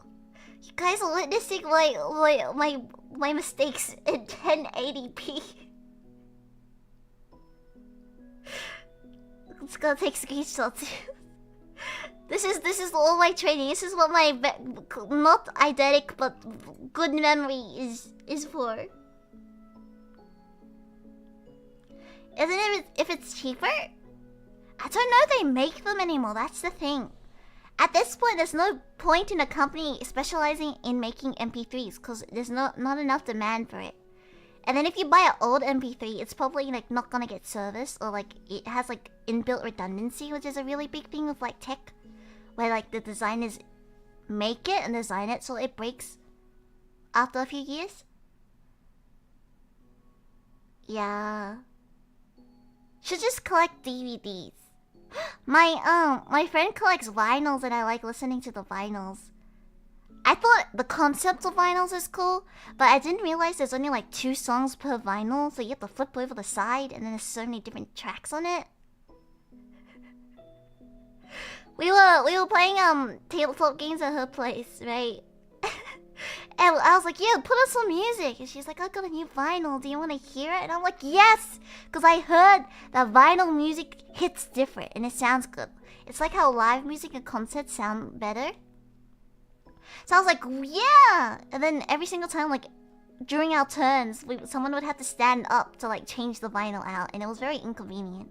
You guys are witnessing my mistakes in 1080p. It's gonna take screenshots. This is all my training. This is what my not eidetic but good memory is for. Isn't it if it's cheaper? I don't know if they make them anymore. That's the thing. At this point, there's no point in a company specializing in making MP3s because there's not enough demand for it. And then if you buy an old MP3, it's probably like not gonna get serviced, or like it has like inbuilt redundancy, which is a really big thing with like tech, where like the designers make it and design it so it breaks after a few years. Yeah. Should just collect DVDs. My friend collects vinyls and I like listening to the vinyls. I thought the concept of vinyls is cool, but I didn't realize there's only like 2 songs per vinyl, so you have to flip over the side and then there's so many different tracks on it. We were playing tabletop games at her place, right? And I was like, yeah, put on some music. And she's like, I got a new vinyl. Do you want to hear it? And I'm like, yes! Because I heard that vinyl music hits different and it sounds good. It's like how live music and concerts sound better. So I was like, yeah! And then every single time, like, during our turns, someone would have to stand up to, like, change the vinyl out. And it was very inconvenient.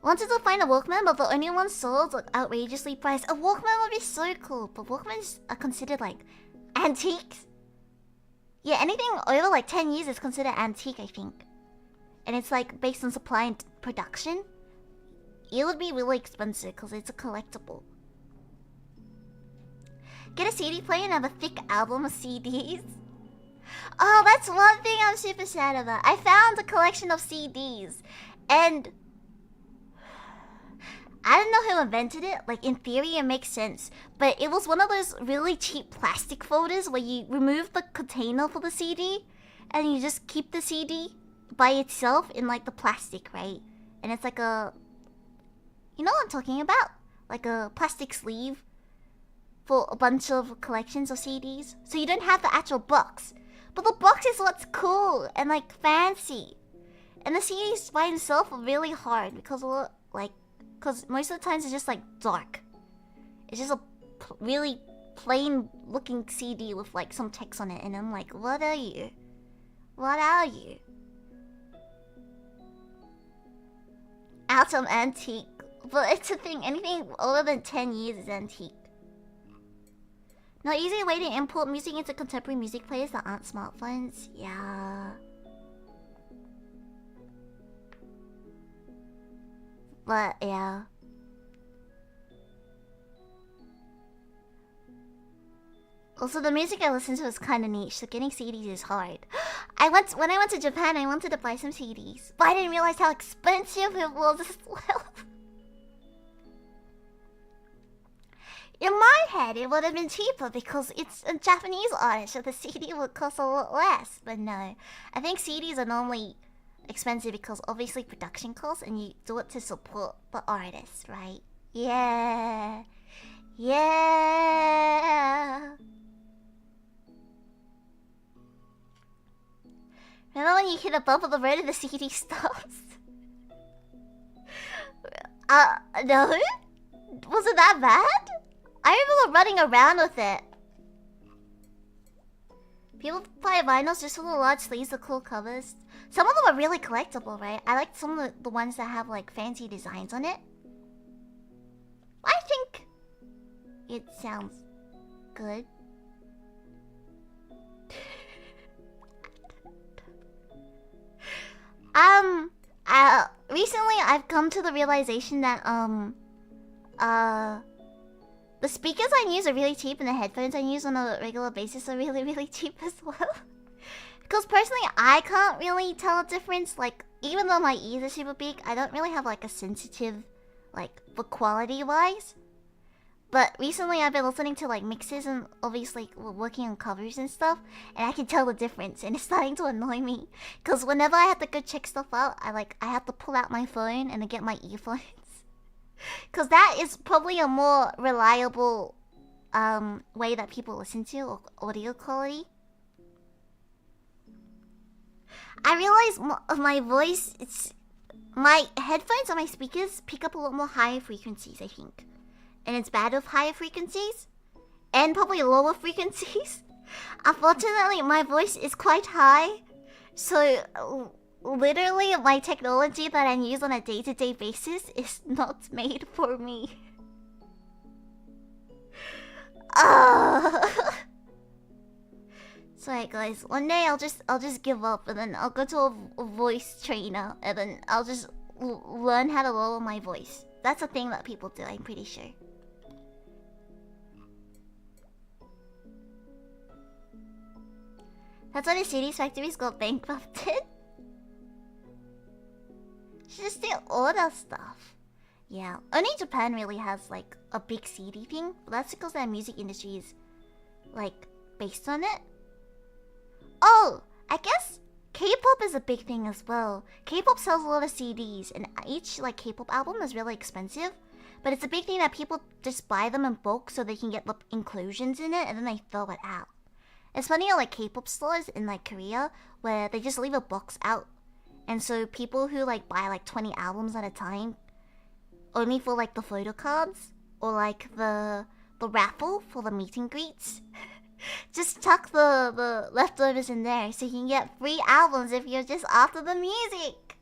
Wanted to find a Walkman, but the only one sold was outrageously priced. A Walkman would be so cool, but Walkmans are considered like antiques. Yeah, anything over like 10 years is considered antique, I think. And it's like based on supply and production. It would be really expensive because it's a collectible. Get a CD player and have a thick album of CDs. Oh, that's one thing I'm super sad about. I found a collection of CDs and I don't know who invented it. Like, in theory, it makes sense. But it was one of those really cheap plastic folders where you remove the container for the CD and you just keep the CD by itself in, like, the plastic, right? And it's like a... You know what I'm talking about? Like a plastic sleeve for a bunch of collections of CDs. So you don't have the actual box. But the box is what's cool and, like, fancy. And the CDs by themselves are really hard because, like... Because most of the times it's just like dark. It's just a really plain looking CD with like some text on it. And I'm like, what are you? What are you? Atom antique. But it's a thing, anything older than 10 years is antique. No easy way to import music into contemporary music players that aren't smartphones. Yeah. But yeah. Also, the music I listen to is kind of niche, so getting CDs is hard. When I went to Japan, I wanted to buy some CDs, but I didn't realize how expensive it was as well. In my head, it would have been cheaper because it's a Japanese artist, so the CD would cost a lot less. But no, I think CDs are normally expensive because obviously production costs and you do it to support the artist, right? Yeah. Yeah. Remember when you hit a bump on the road and the CD stops? No? Was it that bad? I remember running around with it. People buy vinyls just for the large sleeves, the cool covers. Some of them are really collectible, right? I like some of the ones that have like fancy designs on it. I think it sounds good. Recently I've come to the realization that the speakers I use are really cheap and the headphones I use on a regular basis are really, really cheap as well. Because personally, I can't really tell a difference. Like, even though my ears are super big, I don't really have like a sensitive, like, for quality-wise. But recently I've been listening to like mixes and obviously working on covers and stuff, and I can tell the difference and it's starting to annoy me. Because whenever I have to go check stuff out, I have to pull out my phone and then get my earphones. Because that is probably a more reliable way that people listen to, or audio quality. I realize my voice, my headphones and my speakers pick up a lot more higher frequencies, I think. And it's bad with higher frequencies, and probably lower frequencies. Unfortunately, my voice is quite high, so literally my technology that I use on a day-to-day basis is not made for me. Sorry guys, one day I'll just give up and then I'll go to a voice trainer and then I'll just learn how to lower my voice. That's a thing that people do, I'm pretty sure. That's why the CD factories got bankrupted. Should just do older stuff. Yeah, only Japan really has like a big CD thing, but that's because their music industry is like based on it. Oh, I guess K-pop is a big thing as well. K-pop sells a lot of CDs, and each like K-pop album is really expensive. But it's a big thing that people just buy them in bulk so they can get the inclusions in it, and then they throw it out. It's funny how like K-pop stores in like Korea where they just leave a box out, and so people who like buy like 20 albums at a time, only for like the photo cards or like the raffle for the meet and greets. Just tuck the leftovers in there so you can get free albums if you're just after the music.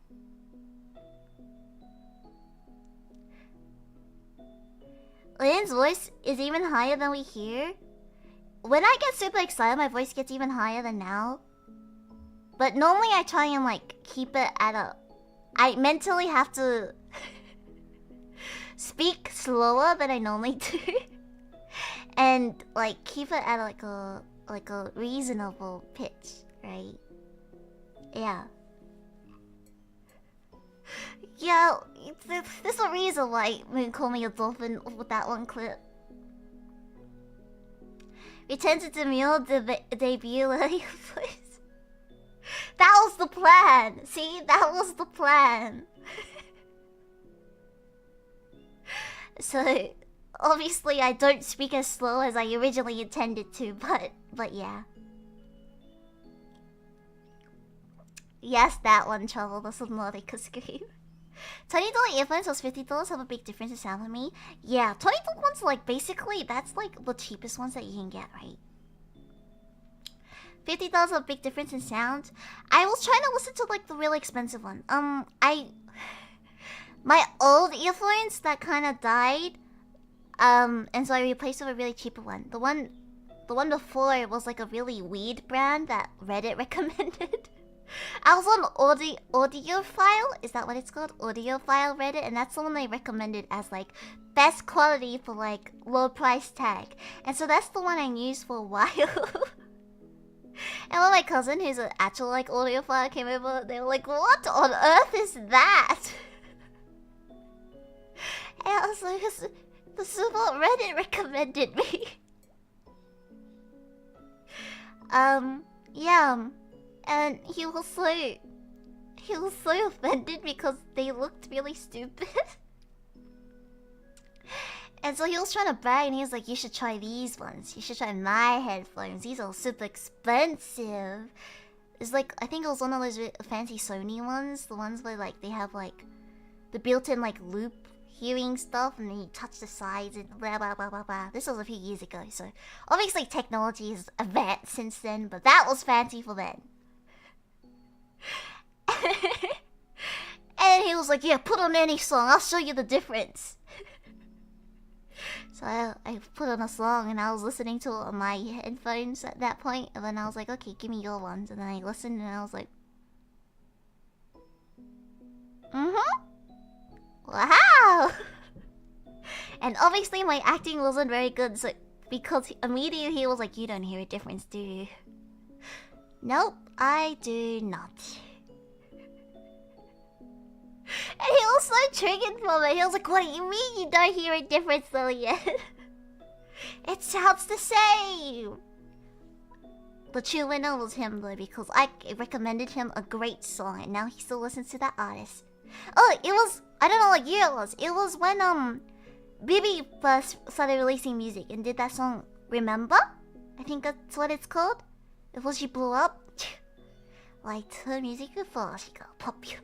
Lillian's voice is even higher than we hear. When I get super excited, my voice gets even higher than now. But normally I try and like keep it at a... I mentally have to speak slower than I normally do. And like keep it at like a reasonable pitch, right? Yeah. Yeah, there's a reason why Moon called me a dolphin with that one clip. Return to Demure debut Lillian voice. That was the plan! See? That was the plan. So, obviously I don't speak as slow as I originally intended to, but yeah. Yes, that one, Trouble. That's a melodic scream. $20 earphones plus $50 have a big difference in sound for me. Yeah, $20 ones, like, basically, that's like the cheapest ones that you can get, right? $50 have a big difference in sound. I was trying to listen to, like, the really expensive one. My old earphones that kind of died, and so I replaced it with a really cheaper one. The one before was like a really weird brand that Reddit recommended. I was on Audiophile, is that what it's called? Audiophile Reddit, and that's the one they recommended as like best quality for like low price tag. And so that's the one I used for a while. And when my cousin, who's an actual like audiophile, came over, they were like, "What on earth is that?" And I was like, this is what Reddit recommended me. Yeah. And he was so offended because they looked really stupid. And so he was trying to brag and he was like, "You should try these ones. You should try my headphones. These are super expensive." It's like, I think it was one of those fancy Sony ones. The ones where like they have like the built-in like loop hearing stuff, and then you touch the sides and blah blah blah blah blah. This was a few years ago, so obviously technology has advanced since then, but that was fancy for then. And he was like, "Yeah, put on any song, I'll show you the difference." So I put on a song and I was listening to it on my headphones at that point, and then I was like, "Okay, give me your ones." And then I listened and I was like, wow. And obviously my acting wasn't very good, so because immediately he was like, "You don't hear a difference, do you?" Nope, I do not. And he was so triggered from it. He was like, "What do you mean you don't hear a difference, Lillian?" It sounds the same. The true winner was him though, because I recommended him a great song and now he still listens to that artist. Oh, it was, I don't know what year it was. It was when Bibi first started releasing music and did that song Remember? I think that's what it's called. Before she blew up. Liked her music before she got popular.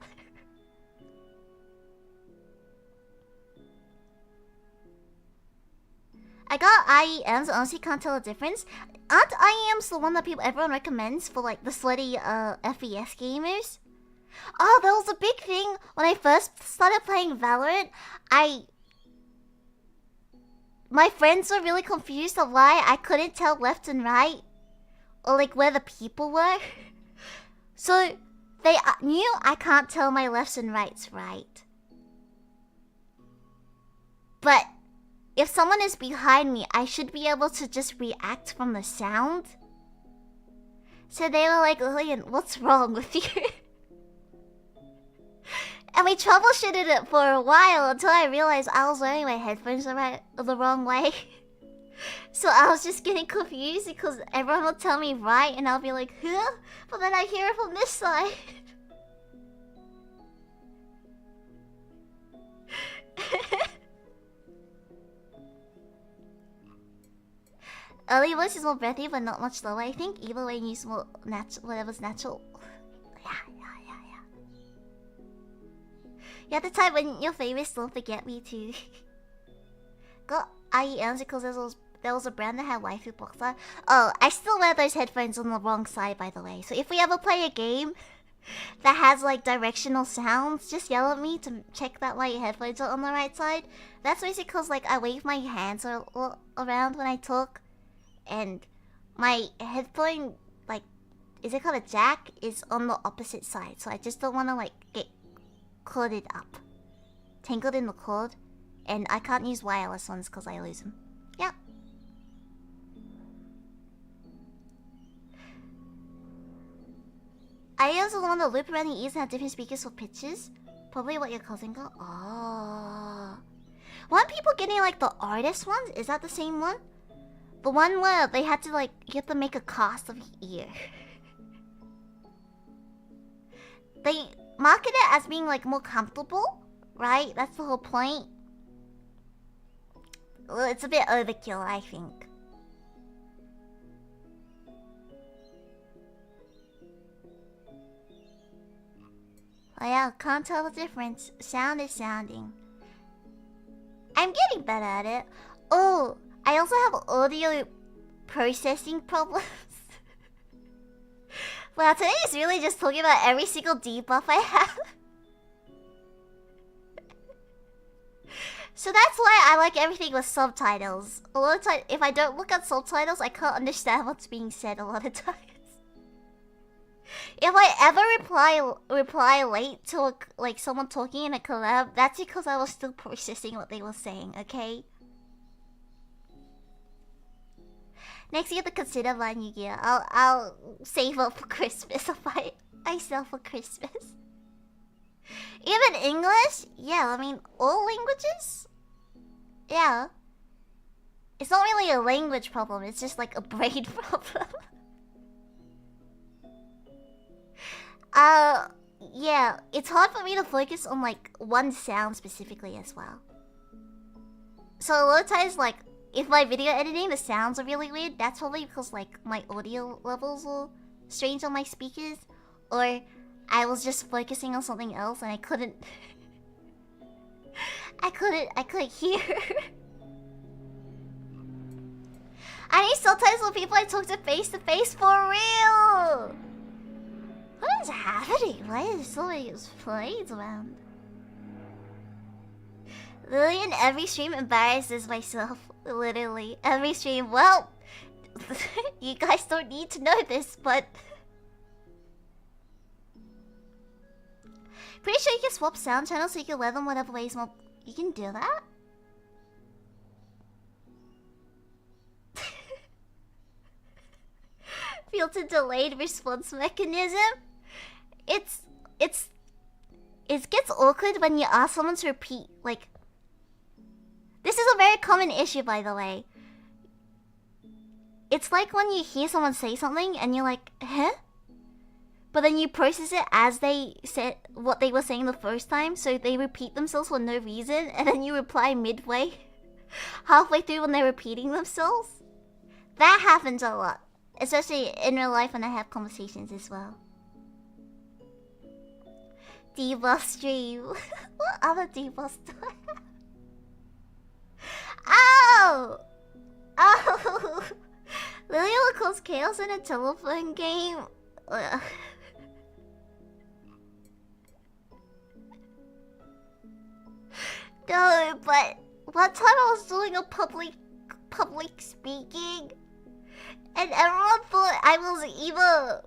I got IEMs, honestly can't tell the difference. Aren't IEMs the one that everyone recommends for like the sweaty FES gamers? Oh, that was a big thing when I first started playing Valorant. My friends were really confused on why I couldn't tell left and right, or like where the people were. So they knew I can't tell my lefts and rights right. But if someone is behind me, I should be able to just react from the sound. So they were like, "Lillian, what's wrong with you?" And we troubleshooted it for a while until I realized I was wearing my headphones the wrong way. So I was just getting confused because everyone would tell me right and I'll be like, "Huh?" But then I hear it from this side. Early voice is more breathy but not much lower. I think either way needs more whatever's natural. Yeah. You have to type when your favorites don't forget me too. Got IEMs because there was a brand that had waifu boxer. Oh, I still wear those headphones on the wrong side, by the way. So if we ever play a game that has like directional sounds, just yell at me to check that my headphones are on the right side. That's basically because like I wave my hands around when I talk, and my headphone, like, is it called a jack, is on the opposite side. So I just don't want to like get corded up, tangled in the cord, and I can't use wireless ones because I lose them. Yeah. I also the one that loop around the ears and have different speakers for pitches. Probably what your cousin got. Oh. Weren't people getting like the artist ones? Is that the same one? The one where they had to like, you have to make a cast of your ear. They market it as being like more comfortable, right? That's the whole point. Well, it's a bit overkill, I think. Oh yeah, can't tell the difference. Sound is sounding. I'm getting better at it. Oh, I also have audio processing problems. Wow, today is really just talking about every single debuff I have. So that's why I like everything with subtitles. A lot of times, if I don't look at subtitles, I can't understand what's being said a lot of times. If I ever reply late to like someone talking in a collab, that's because I was still processing what they were saying, okay? Next year to consider buying new gear. I'll save up for Christmas. I sell for Christmas. Even English? Yeah, I mean all languages? Yeah. It's not really a language problem, it's just like a brain problem. Yeah, it's hard for me to focus on like one sound specifically as well. So a lot of times, like, if my video editing, the sounds are really weird, that's probably because like my audio levels are strange on my speakers, or I was just focusing on something else and I couldn't I couldn't hear. I need subtitles for people I talk to face for real. What is happening? Why is so many planes around? Lillian, every stream embarrasses myself. Literally, every stream. Well, you guys don't need to know this, but pretty sure you can swap sound channels so you can wear them whatever ways more. You can do that? Built a delayed response mechanism. It gets awkward when you ask someone to repeat, like, this is a very common issue, by the way. It's like when you hear someone say something and you're like, huh? But then you process it as they said what they were saying the first time, so they repeat themselves for no reason, and then you reply midway, halfway through when they're repeating themselves. That happens a lot, especially in real life when I have conversations as well. Debuff stream. What other debuffs do I have? Ow! Oh! Lillian will cause chaos in a telephone game. No, but one time I was doing a public speaking, and everyone thought I was either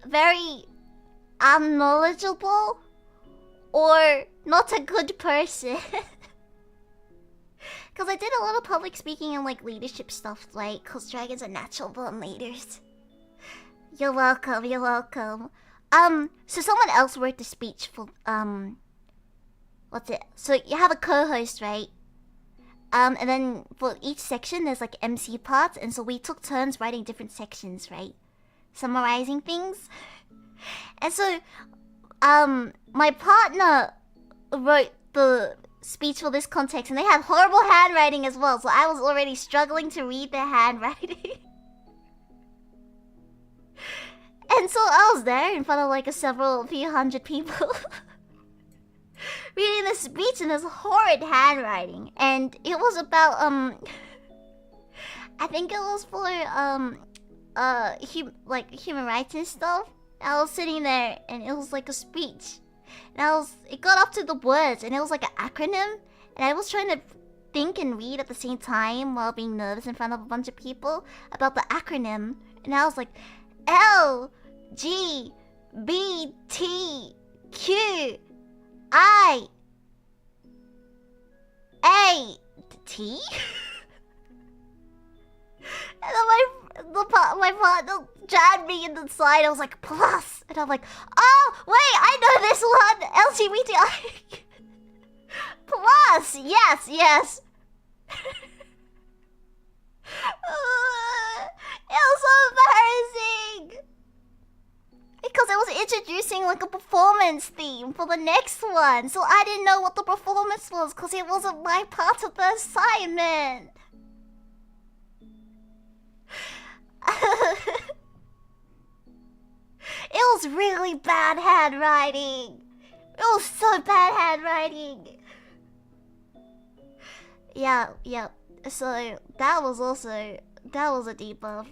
very unknowledgeable or not a good person. Because I did a lot of public speaking and like leadership stuff, like, because dragons are natural born leaders. You're welcome, you're welcome. So someone else wrote the speech for, what's it? So you have a co-host, right? And then for each section there's like MC parts, and so we took turns writing different sections, right? Summarizing things. And so, my partner wrote the speech for this context, and they had horrible handwriting as well, so I was already struggling to read their handwriting. And so I was there in front of like a few hundred people reading this speech in this horrid handwriting, and it was about I think it was for human rights and stuff. I was sitting there and it was like a speech, and it got up to the words, and it was like an acronym, and I was trying to think and read at the same time while being nervous in front of a bunch of people about the acronym, and I was like L G B T Q I A T. my partner dragged me in the side. I was like, plus. And I'm like, oh, wait, I know this one. LGBTI. Plus. Yes. It was so embarrassing. Because it was introducing like a performance theme for the next one. So I didn't know what the performance was because it wasn't my part of the assignment. It was really bad handwriting. It was so bad handwriting. Yeah. So that was a debuff.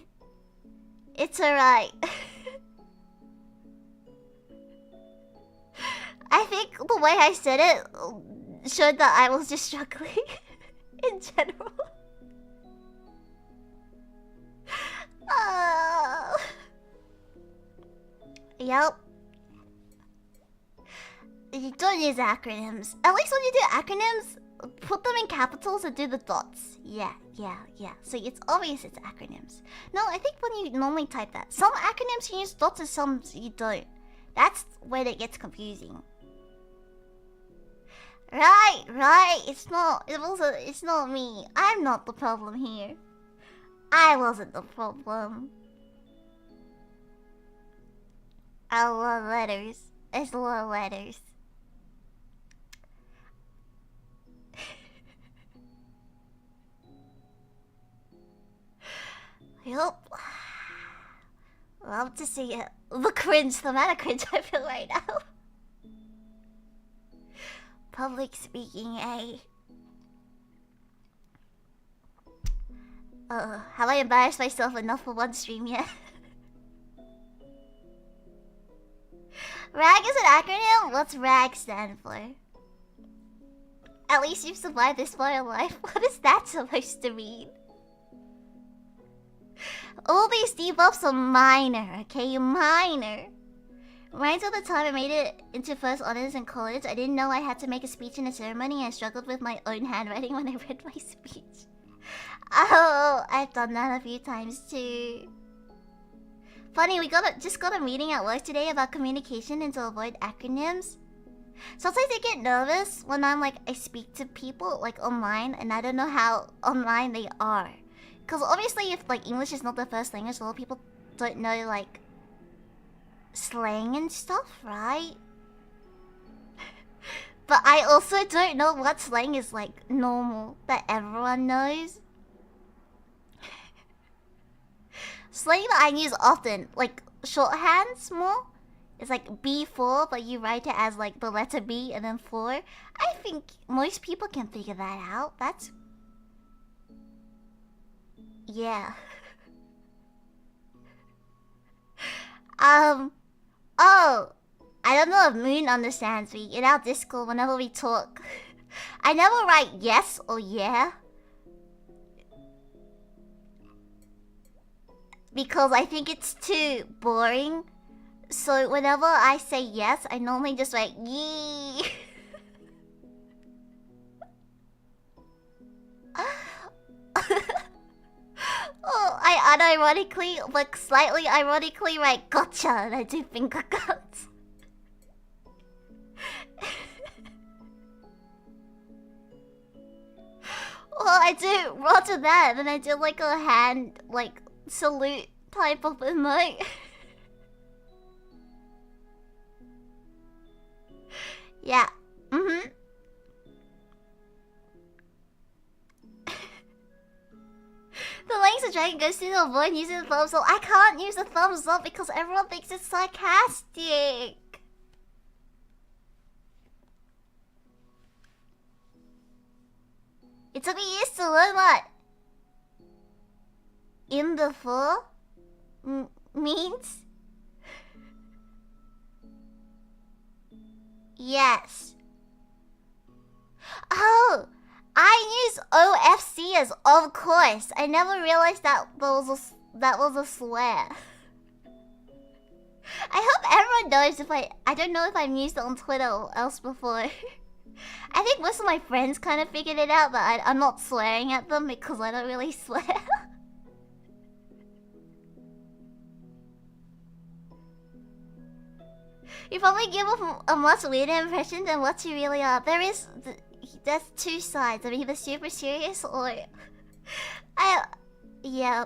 It's alright. I think the way I said it showed that I was just struggling in general. Yep. You don't use acronyms. At least when you do acronyms, put them in capitals and do the dots. Yeah. So it's obvious it's acronyms. No, I think when you normally type that, some acronyms you use dots and some you don't. That's where it gets confusing. Right. It's not me. I'm not the problem here. I wasn't the problem. I love letters. It's a lot of letters. Yup. Love to see it. The cringe, the amount of cringe I feel right now. Public speaking, eh? Have I embarrassed myself enough for one stream yet? RAG is an acronym? What's RAG stand for? At least you've survived this far in life. What is that supposed to mean? All these debuffs are minor, okay? Minor. Right till the time I made it into first honors in college, I didn't know I had to make a speech in a ceremony, and I struggled with my own handwriting when I read my speech. Oh, I've done that a few times too. Funny, we just got a meeting at work today about communication and to avoid acronyms. Sometimes I get nervous when I speak to people like online, and I don't know how online they are. Because obviously if English is not their first language, a lot of people don't know slang and stuff, right? But I also don't know what slang is normal that everyone knows. Slang that I use often, shorthands more, is B4, but you write it as the letter B and then 4. I think most people can figure that out. That's... yeah. Oh, I don't know if Moon understands me. In our Discord, whenever we talk, I never write yes or yeah. Because I think it's too boring. So whenever I say yes, I normally just write yee. Oh, I unironically, slightly ironically write gotcha, and I do finger guns. Well, I do roger that, and then I do a hand, salute type of emote. Yeah. The lengths of dragon goes to avoid using the thumbs up. I can't use the thumbs up because everyone thinks it's sarcastic. It took me years to learn what in the full means. Yes. Oh, I use OFC as of course. I never realized that was a swear. I hope everyone knows I don't know if I've used it on Twitter or else before. I think most of my friends kind of figured it out, but I'm not swearing at them because I don't really swear. You probably give off a much weirder impression than what you really are. That's two sides. I'm either super serious or yeah.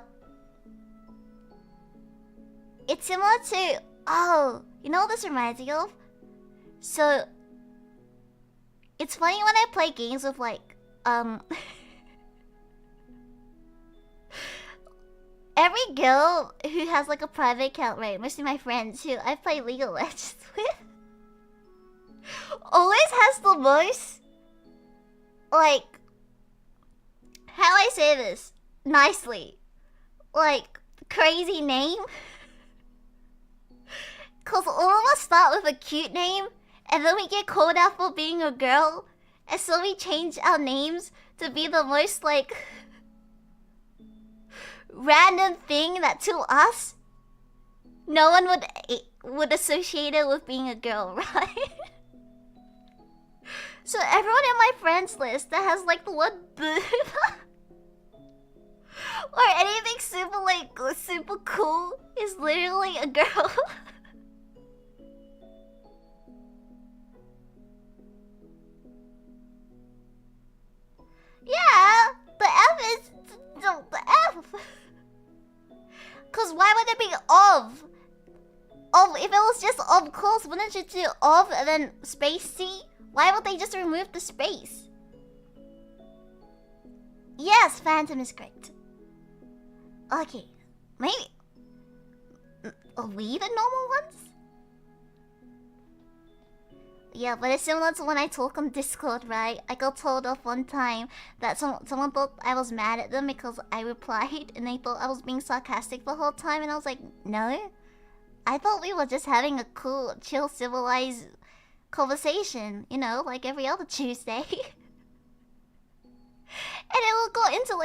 It's similar to you know what this reminds me of? So it's funny when I play games with like every girl who has like a private account, right? Mostly my friends who I play League of Legends with always has the most, like, how do I say this nicely? Like, crazy name. Cause all of us start with a cute name, and then we get called out for being a girl, and so we change our names to be the most, like, random thing that to us, no one would associate it with being a girl, right? So everyone in my friends list that has like the word boob or anything super like super cool is literally a girl. Yeah, the F is the F. Cause why would it be of? Of, if it was just of course, wouldn't you do of and then space C? Why would they just remove the space? Yes, Phantom is correct. Okay, maybe are we the normal ones? Yeah, but it's similar to when I talk on Discord, right? I got told off one time that someone thought I was mad at them because I replied, and they thought I was being sarcastic the whole time, and I was like, no. I thought we were just having a cool, chill, civilized conversation, you know, like every other Tuesday. And it would go into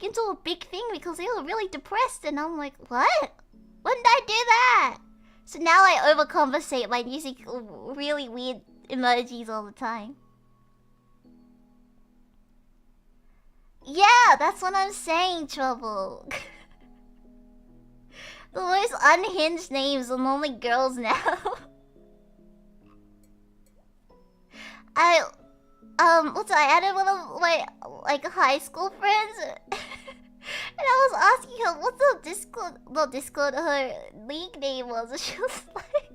into a big thing because they were really depressed, and I'm like, what? When did I do that? So now I overcompensate by using really weird emojis all the time. Yeah, that's what I'm saying, Trouble. The most unhinged names are normally girls now. I added one of my like high school friends, and I was asking her what the Discord her league name was, and she was like,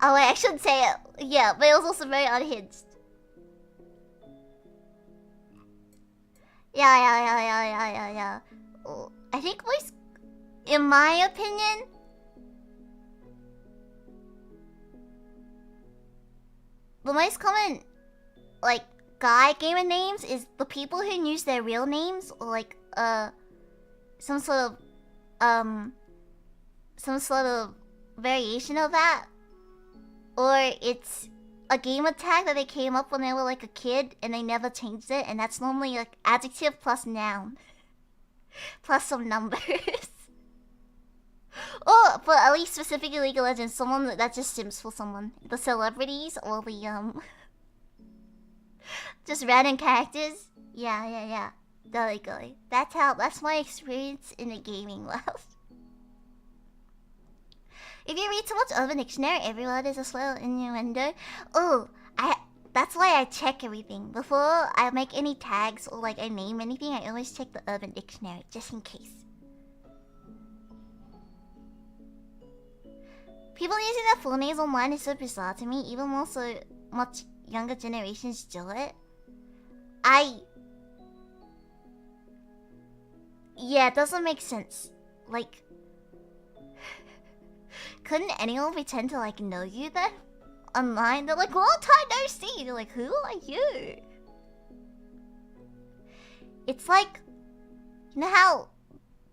"Oh wait, I shouldn't say it." Yeah, but it was also very unhinged. Yeah. I think in my opinion, the most common, like, guy gamer names is the people who use their real names, or like, some sort of variation of that. Or it's a gamer tag that they came up when they were like a kid and they never changed it, and that's normally like adjective plus noun. Plus some numbers. Or, but at least specifically League of Legends, someone that just sims for someone. The celebrities or the, just random characters. Yeah. Delegally. That's my experience in the gaming world. If you read too much Urban Dictionary, every word is a slow innuendo. That's why I check everything. Before I make any tags or like I name anything, I always check the Urban Dictionary, just in case. People using their full names online is so bizarre to me, even more so much younger generations do it. Yeah, it doesn't make sense. Like, couldn't anyone pretend to like know you then? Online, they're like, long time no see. You're like, who are you? It's like, you know how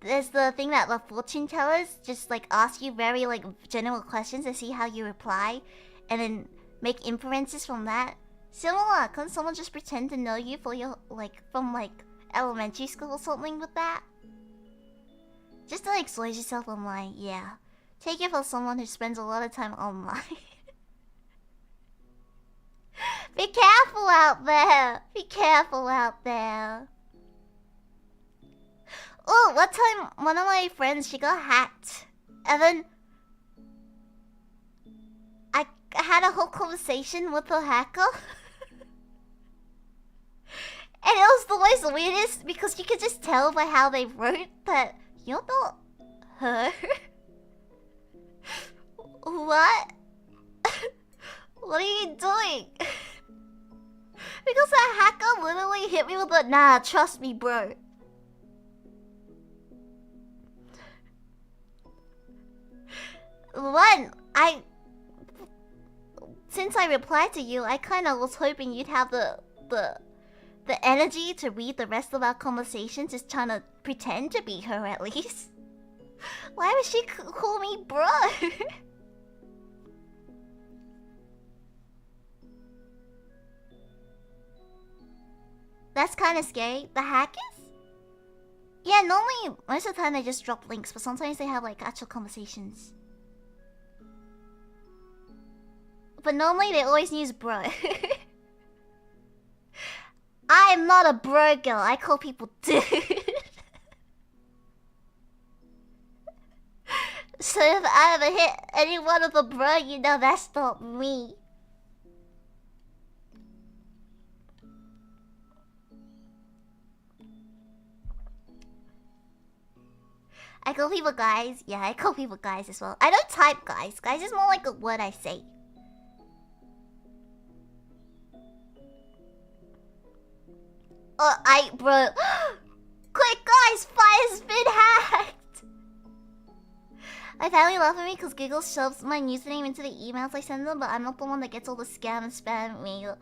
there's the thing that the fortune tellers just like ask you very like general questions to see how you reply, and then make inferences from that. Similar, couldn't someone just pretend to know you for your like from like elementary school or something with that? Just to like exploit yourself online, yeah. Take it for someone who spends a lot of time online. Be careful out there! Be careful out there! Oh, one time, one of my friends, she got hacked. And then had a whole conversation with a hacker. And it was the most weirdest because you could just tell by how they wrote that you're not her. What? What are you doing? Because that hacker literally hit me with a nah, trust me, bro. Since I replied to you, I kind of was hoping you'd have the energy to read the rest of our conversation, just trying to pretend to be her at least. Why would she call me bro? That's kind of scary. The hackers? Yeah, normally, most of the time they just drop links, but sometimes they have like actual conversations. But normally they always use bro. I am not a bro girl, I call people dude. So if I ever hit anyone with a bro, you know that's not me. I call people guys. Yeah, I call people guys as well. I don't type guys. Guys is more like a word I say. Bro. Quick guys, fire's been hacked! My family laugh at me because Google shoves my username into the emails I send them, but I'm not the one that gets all the scam and spam mail.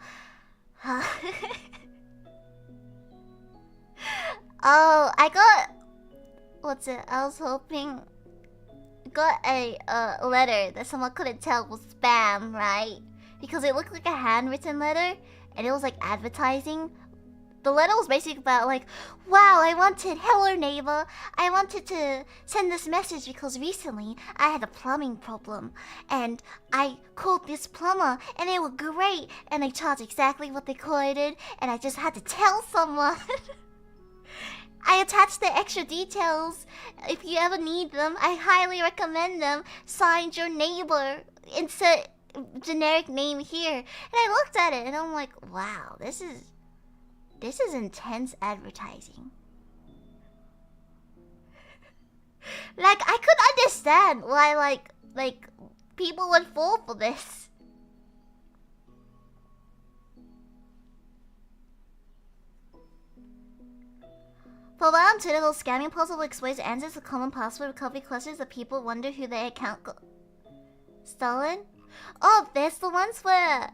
Oh, I got... What's it? I was hoping... Got a letter that someone couldn't tell was spam, right? Because it looked like a handwritten letter, and it was like advertising. The letter was basically about like, wow, hello neighbor, I wanted to send this message because recently I had a plumbing problem and I called this plumber and they were great and they charged exactly what they quoted and I just had to tell someone. I attached the extra details. If you ever need them, I highly recommend them. Signed your neighbor. Insert generic name here. And I looked at it and I'm like, wow, this is intense advertising. Like, I could understand why, like people would fall for this. For a while on Twitter, those scamming posts will expose answers to common password recovery clusters that people wonder who their account got stolen. Oh, there's the ones where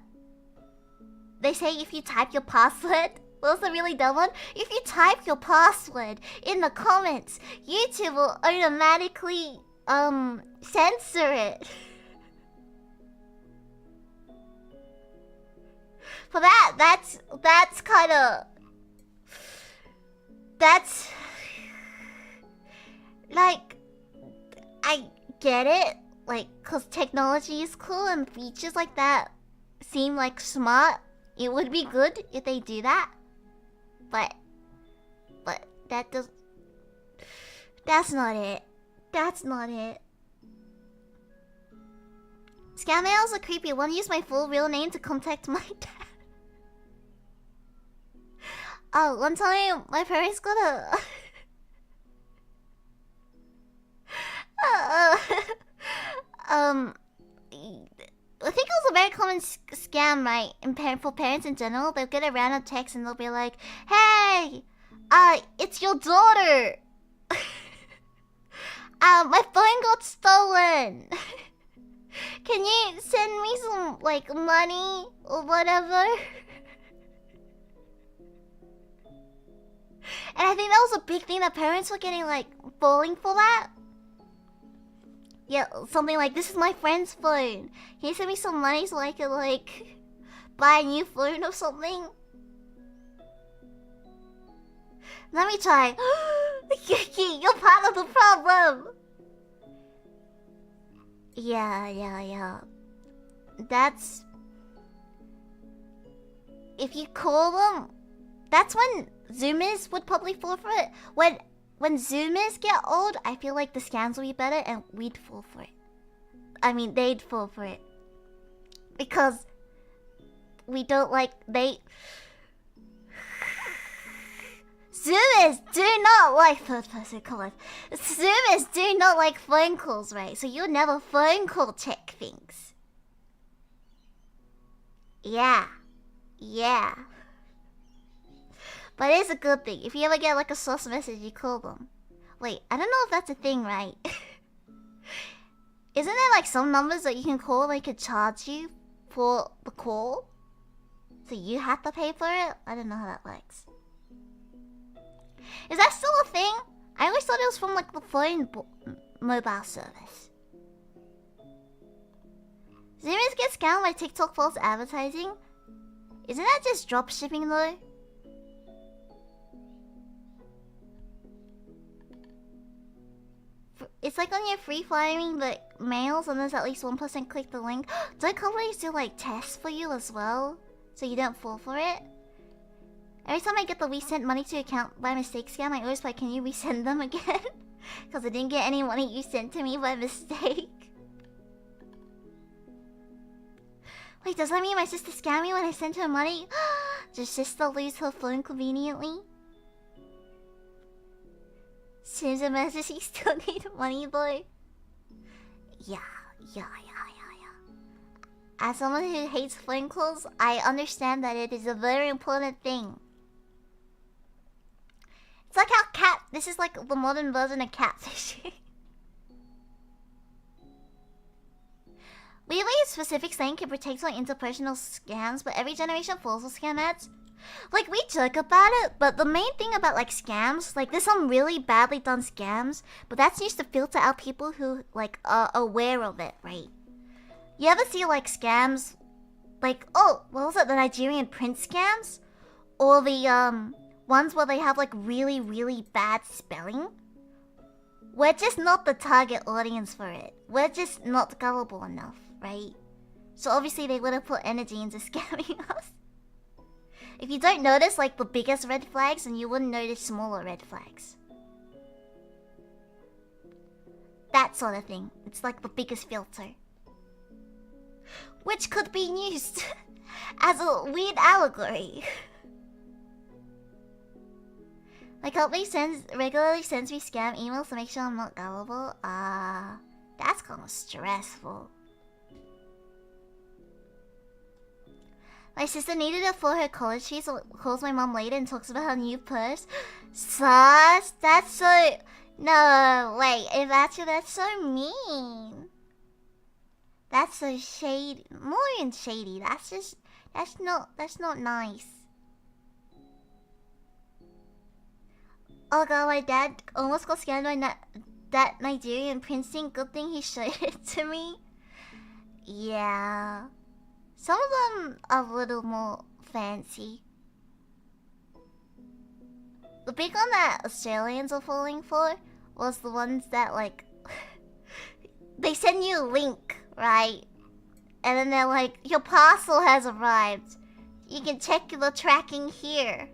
they say if you type your password. What was the really dumb one? If you type your password in the comments, YouTube will automatically censor it. For that's kind of... That's... Like... I get it. Like, cause technology is cool and features like that seem like smart. It would be good if they do that. But that does... That's not it. That's not it. Scam mails are creepy. One used my full real name to contact my dad. Oh, one time my parents got a... I think it was a very common scam, right? For parents in general, they'll get a random text and they'll be like, "Hey, it's your daughter. My phone got stolen. Can you send me some like money or whatever?" And I think that was a big thing that parents were getting like falling for that. Yeah, something like, "This is my friend's phone. Can you send me some money so I can like buy a new phone or something?" Let me try. You're part of the problem. Yeah. That's... If you call them... That's when Zoomers would probably fall for it. When Zoomers get old, I feel like the scams will be better and we'd fall for it. I mean, they'd fall for it. Because we don't like Zoomers do not like third-person callers. Zoomers do not like phone calls, right? So you'll never phone call check things. Yeah. But it is a good thing. If you ever get like a sus message, you call them. Wait, I don't know if that's a thing, right? Isn't there like some numbers that you can call they could charge you for the call? So you have to pay for it? I don't know how that works. Is that still a thing? I always thought it was from like the phone mobile service. Zoomers get scammed by TikTok false advertising? Isn't that just drop shipping though? It's like when you're free firing the mails and there's at least 1% click the link. Don't companies do like tests for you as well? So you don't fall for it? Every time I get the we sent money to account by mistake scam, I always like, can you resend them again? Because I didn't get any money you sent to me by mistake. Wait, does that mean my sister scammed me when I sent her money? Does sister lose her phone conveniently? Seems a message you still need money, boy. Yeah. As someone who hates phone calls, I understand that it is a very important thing. It's like how this is like the modern version of catfishing. Weirdly, a specific saying can protect from interpersonal scams, but every generation falls for scam ads. Like, we joke about it, but the main thing about, like, scams, like, there's some really badly done scams, but that's used to filter out people who, like, are aware of it, right? You ever see, like, scams, like, oh, what was it, the Nigerian prince scams? Or the, ones where they have, like, really, really bad spelling? We're just not the target audience for it. We're just not gullible enough, right? So obviously they wouldn't put energy into scamming us. If you don't notice, like, the biggest red flags, then you wouldn't notice smaller red flags. That sort of thing. It's like the biggest filter. Which could be used as a weird allegory. My company regularly sends me scam emails to make sure I'm not gullible. That's kind of stressful. My sister needed it for her college fees, so calls my mom later and talks about her new purse. Sus? That's so... No, wait, if that's so mean. That's so shady. More than shady, that's not nice. Oh god, my dad almost got scammed by that Nigerian prince thing. Good thing he showed it to me. Yeah. Some of them are a little more fancy. The big one that Australians are falling for was the ones that, like, they send you a link, right? And then they're like, your parcel has arrived. You can check the tracking here.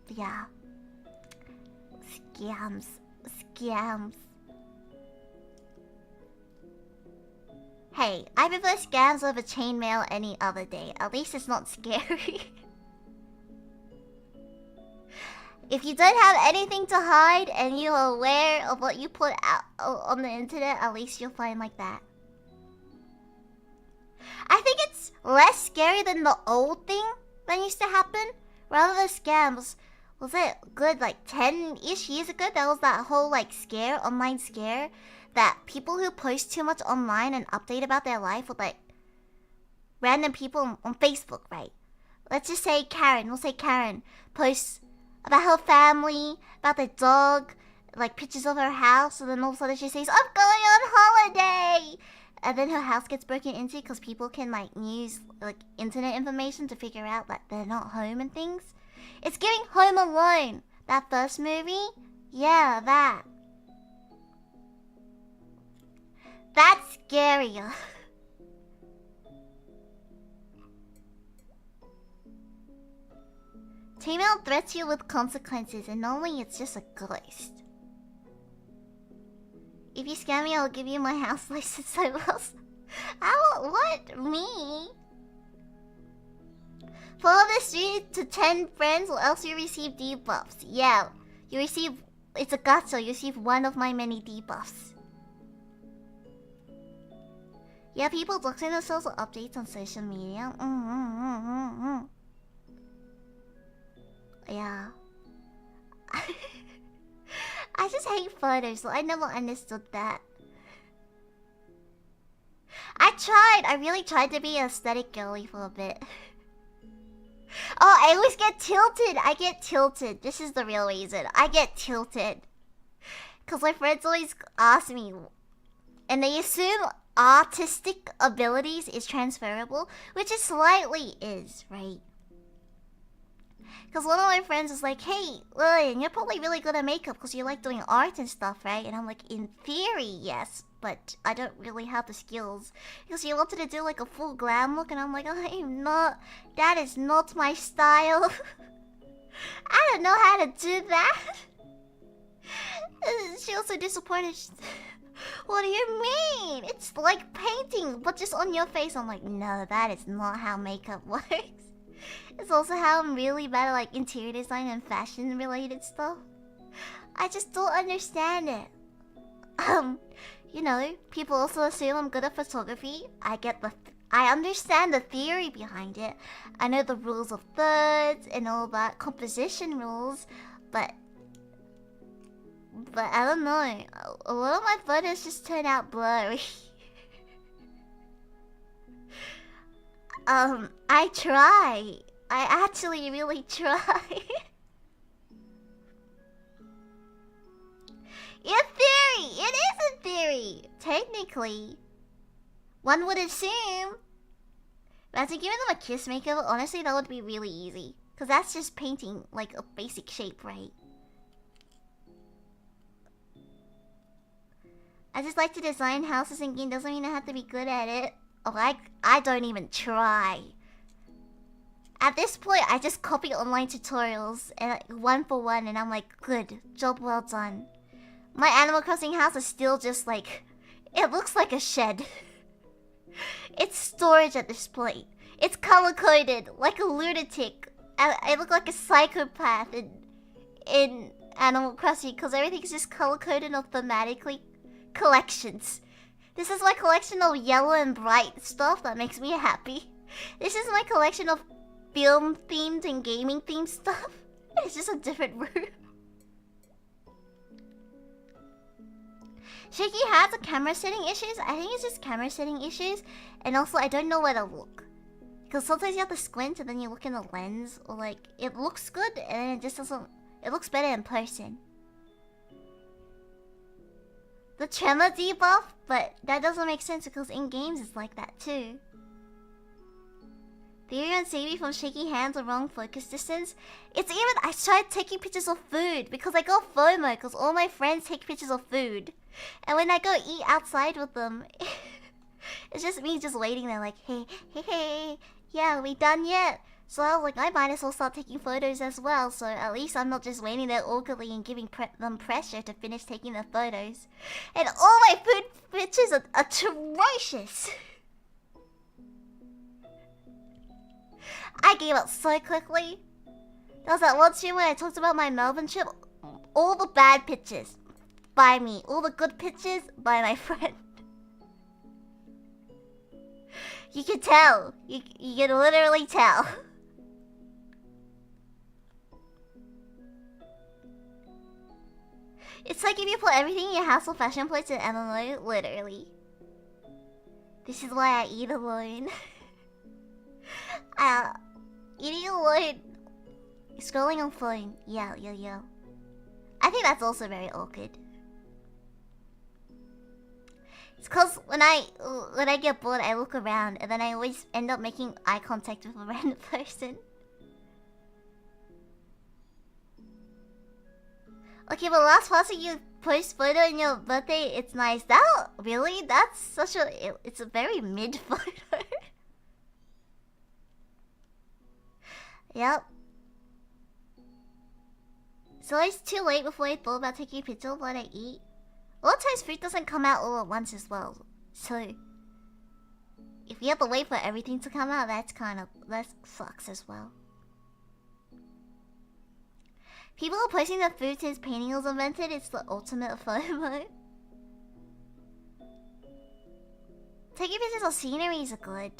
Yeah. Scams. Hey, I prefer scams over chainmail any other day. At least it's not scary. If you don't have anything to hide and you're aware of what you put out on the internet, at least you'll find like that. I think it's less scary than the old thing that used to happen. Rather than scams, was it good like 10-ish years ago? There was that whole like scare, online scare, that people who post too much online and update about their life with like random people on Facebook, right? Let's just say Karen, we'll say Karen posts about her family, about their dog, like pictures of her house, and then all of a sudden she says, I'm going on holiday! And then her house gets broken into because people can like use like internet information to figure out that they're not home and things. It's giving Home Alone, that first movie. Yeah, that. That's scarier. T-mail threats you with consequences, and normally it's just a ghost. If you scam me, I'll give you my house license. I will. What? Me? Follow this 3 to 10 friends or else you receive debuffs. Yeah, you receive... It's a gacha. You receive one of my many debuffs. Yeah, people doxing themselves with updates on social media. Yeah. I just hate photos, so I never understood that. I really tried to be an aesthetic girly for a bit. Oh, I always get tilted. I get tilted. This is the real reason. I get tilted. Because my friends always ask me, and they assume artistic abilities is transferable, which it slightly is, right? Because one of my friends is like, hey, Lillian, you're probably really good at makeup because you like doing art and stuff, right? And I'm like, in theory, yes, but I don't really have the skills. Because she wanted to do like a full glam look, and I'm like, I'm not, that is not my style. I don't know how to do that. She also disappointed. What do you mean? It's like painting, but just on your face. I'm like, no, that is not how makeup works. It's also how I'm really bad at like interior design and fashion related stuff. I just don't understand it. You know, people also assume I'm good at photography. I understand the theory behind it. I know the rules of thirds and all that composition rules, but I don't know. A lot of my photos just turn out blurry. I try. I actually really try. In theory! It is in theory! Technically. One would assume. Imagine giving them a kiss makeover. Honestly, that would be really easy. Because that's just painting, like, a basic shape, right? I just like to design houses and game. Doesn't mean I have to be good at it. Oh, I don't even try. At this point, I just copy online tutorials and like, one for one, and I'm like, good, job well done. My Animal Crossing house is still just like, it looks like a shed. It's storage at this point. It's color-coded like a lunatic. I look like a psychopath in Animal Crossing because everything's just color-coded or thematically collections. This is my collection of yellow and bright stuff that makes me happy. This is my collection of film-themed and gaming-themed stuff. It's just a different room. Shaky has a camera setting issues. I think it's just camera setting issues. And also, I don't know where to look. Because sometimes you have to squint and then you look in the lens. Or like, it looks good and then it just doesn't... It looks better in person. The tremor debuff, but that doesn't make sense because in games it's like that too. Theory on saving from shaky hands or wrong focus distance. It's even, I tried taking pictures of food because I got FOMO because all my friends take pictures of food. And when I go eat outside with them, it's just me just waiting there like, hey, yeah, we done yet? So I was like, I might as well start taking photos as well, so at least I'm not just waiting there awkwardly and giving them pressure to finish taking their photos. And all my food pictures are atrocious. I gave up so quickly. There was that one stream where I talked about my Melbourne trip. All the bad pictures by me. All the good pictures by my friend. You can tell. You can literally tell. It's like if you put everything in your household fashion plates in MMO, literally. This is why I eat alone. Eating alone. Scrolling on phone. Yeah. I think that's also very awkward. It's cause when I get bored, I look around and then I always end up making eye contact with a random person. Okay, but last passing you post photo in your birthday, it's nice. That really? That's such a... It's a very mid photo. Yep. So it's too late before I thought about taking a picture of what I eat. A lot of times food doesn't come out all at once as well. So if you have to wait for everything to come out, that sucks as well. People are posting the food since painting was invented. It's the ultimate FOMO. Taking pictures of sceneries are good.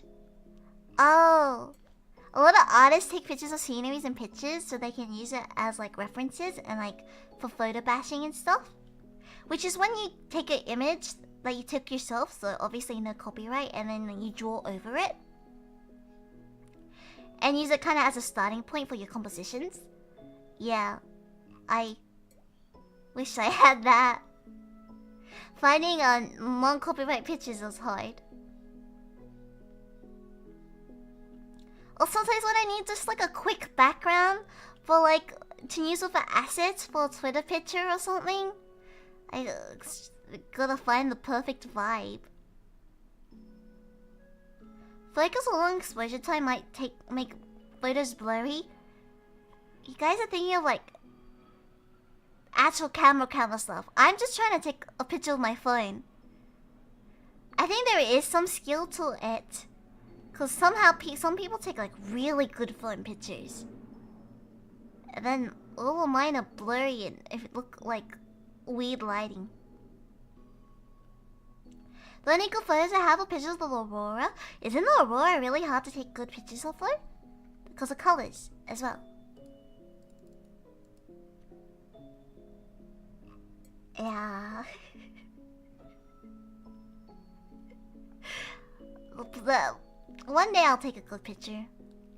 Oh, a lot of artists take pictures of sceneries and pictures so they can use it as like references and like for photo bashing and stuff. Which is when you take an image that you took yourself, so obviously no copyright, and then you draw over it. And use it kind of as a starting point for your compositions. Yeah, I wish I had that. Finding non-copyright pictures is hard. Or sometimes when I need just like a quick background for like to use with an asset for a Twitter picture or something, I gotta find the perfect vibe. Focus or long exposure time might make photos blurry. You guys are thinking of like actual camera stuff. I'm just trying to take a picture of my phone. I think there is some skill to it, cause somehow some people take like really good phone pictures, and then all of mine are blurry and if it look like weird lighting. Learning good photos and have pictures of the aurora. Isn't the aurora really hard to take good pictures of though? Because of colors as well. Yeah. One day I'll take a good picture.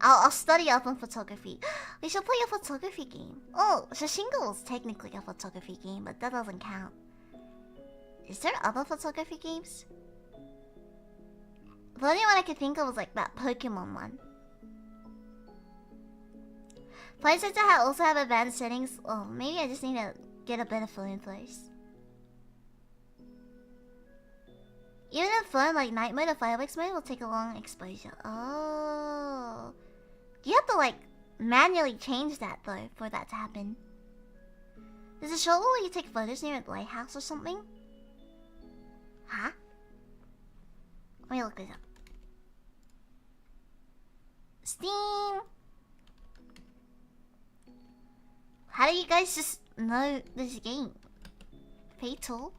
I'll study up on photography. We should play a photography game. Oh, Shashingo is technically a photography game, but that doesn't count. Is there other photography games? The only one I could think of was like that Pokemon one. Phone sets also have advanced settings. Oh, maybe I just need to get a better phone first. Even in phone like night mode or fireworks mode will take a long exposure. Oh, you have to like manually change that though for that to happen. There's a show where you take photos near a lighthouse or something. Huh? Let me look this up. Steam. How do you guys just know this game? Fatal.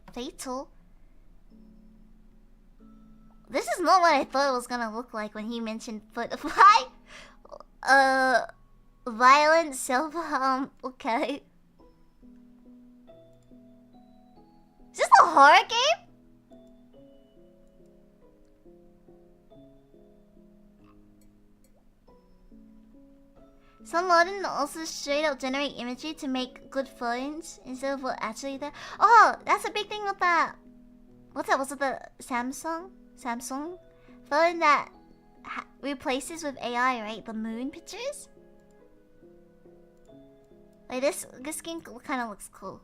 This is not what I thought it was gonna look like when he mentioned Why? Violent self-harm. Okay. Is this a horror game? Some modern also straight up generate imagery to make good phones instead of what actually there. Oh, that's a big thing with that. What's that? Was it the Samsung phone that replaces with AI, right? The moon pictures. Like this game kind of looks cool.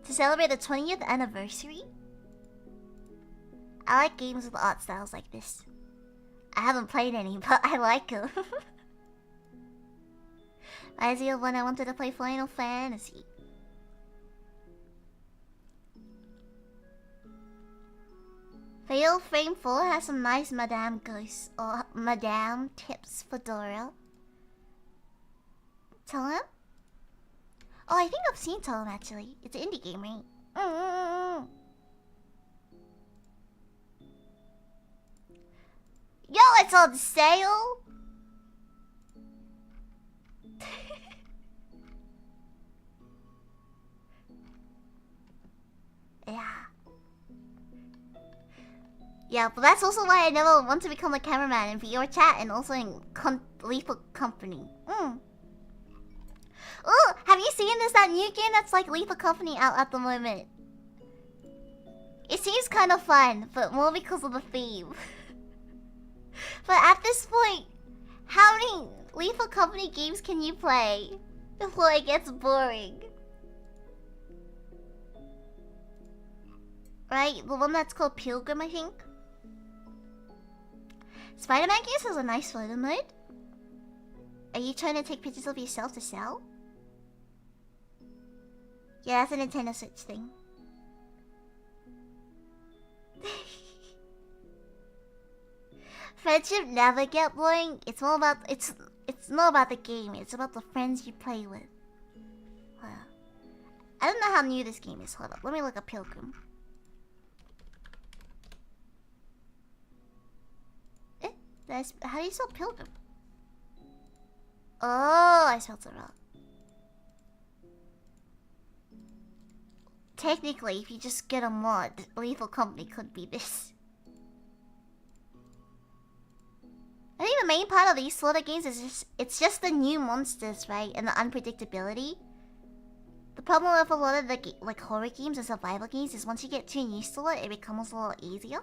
To celebrate the 20th anniversary, I like games with art styles like this. I haven't played any, but I like them. Reminds me of when I wanted to play Final Fantasy. Fatal Frame 4 has some nice Madame Ghosts or Madame tips for Dora. Tell him? Oh, I think I've seen Tell him actually. It's an indie game, right? Yo, it's on sale! Yeah, but that's also why I never want to become a cameraman in VR chat and also in Lethal Company. Oh, have you seen that new game that's like Lethal Company out at the moment? It seems kind of fun, but more because of the theme. But at this point, how many Lethal Company games can you play before it gets boring? Right? The one that's called Pilgrim, I think. Spider-Man games has a nice photo mode. Are you trying to take pictures of yourself to sell? Yeah, that's a Nintendo Switch thing. Friendship never get boring. It's not about the game. It's about the friends you play with. Wow. I don't know how new this game is. Hold up. Let me look up Pilgrim. How do you spell Pilgrim? Oh, I spelled it wrong. Technically, if you just get a mod, Lethal Company could be this. I think the main part of these sort of games is it's just the new monsters, right? And the unpredictability. The problem with a lot of the like horror games and survival games is once you get too used to it, it becomes a little easier.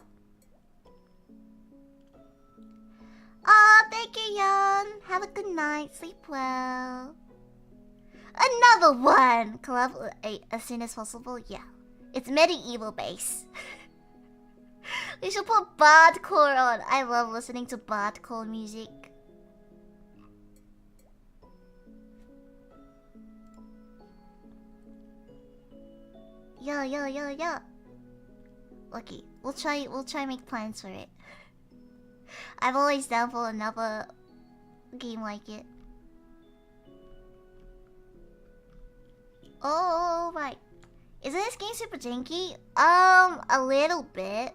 Oh, thank you, Yon. Have a good night. Sleep well. Another one! Collab as soon as possible? Yeah. It's medieval base. We should put bardcore on. I love listening to bardcore music. Yeah. Okay, we'll try make plans for it. I'm always down for another game like it. Oh, right. Isn't this game super janky? A little bit.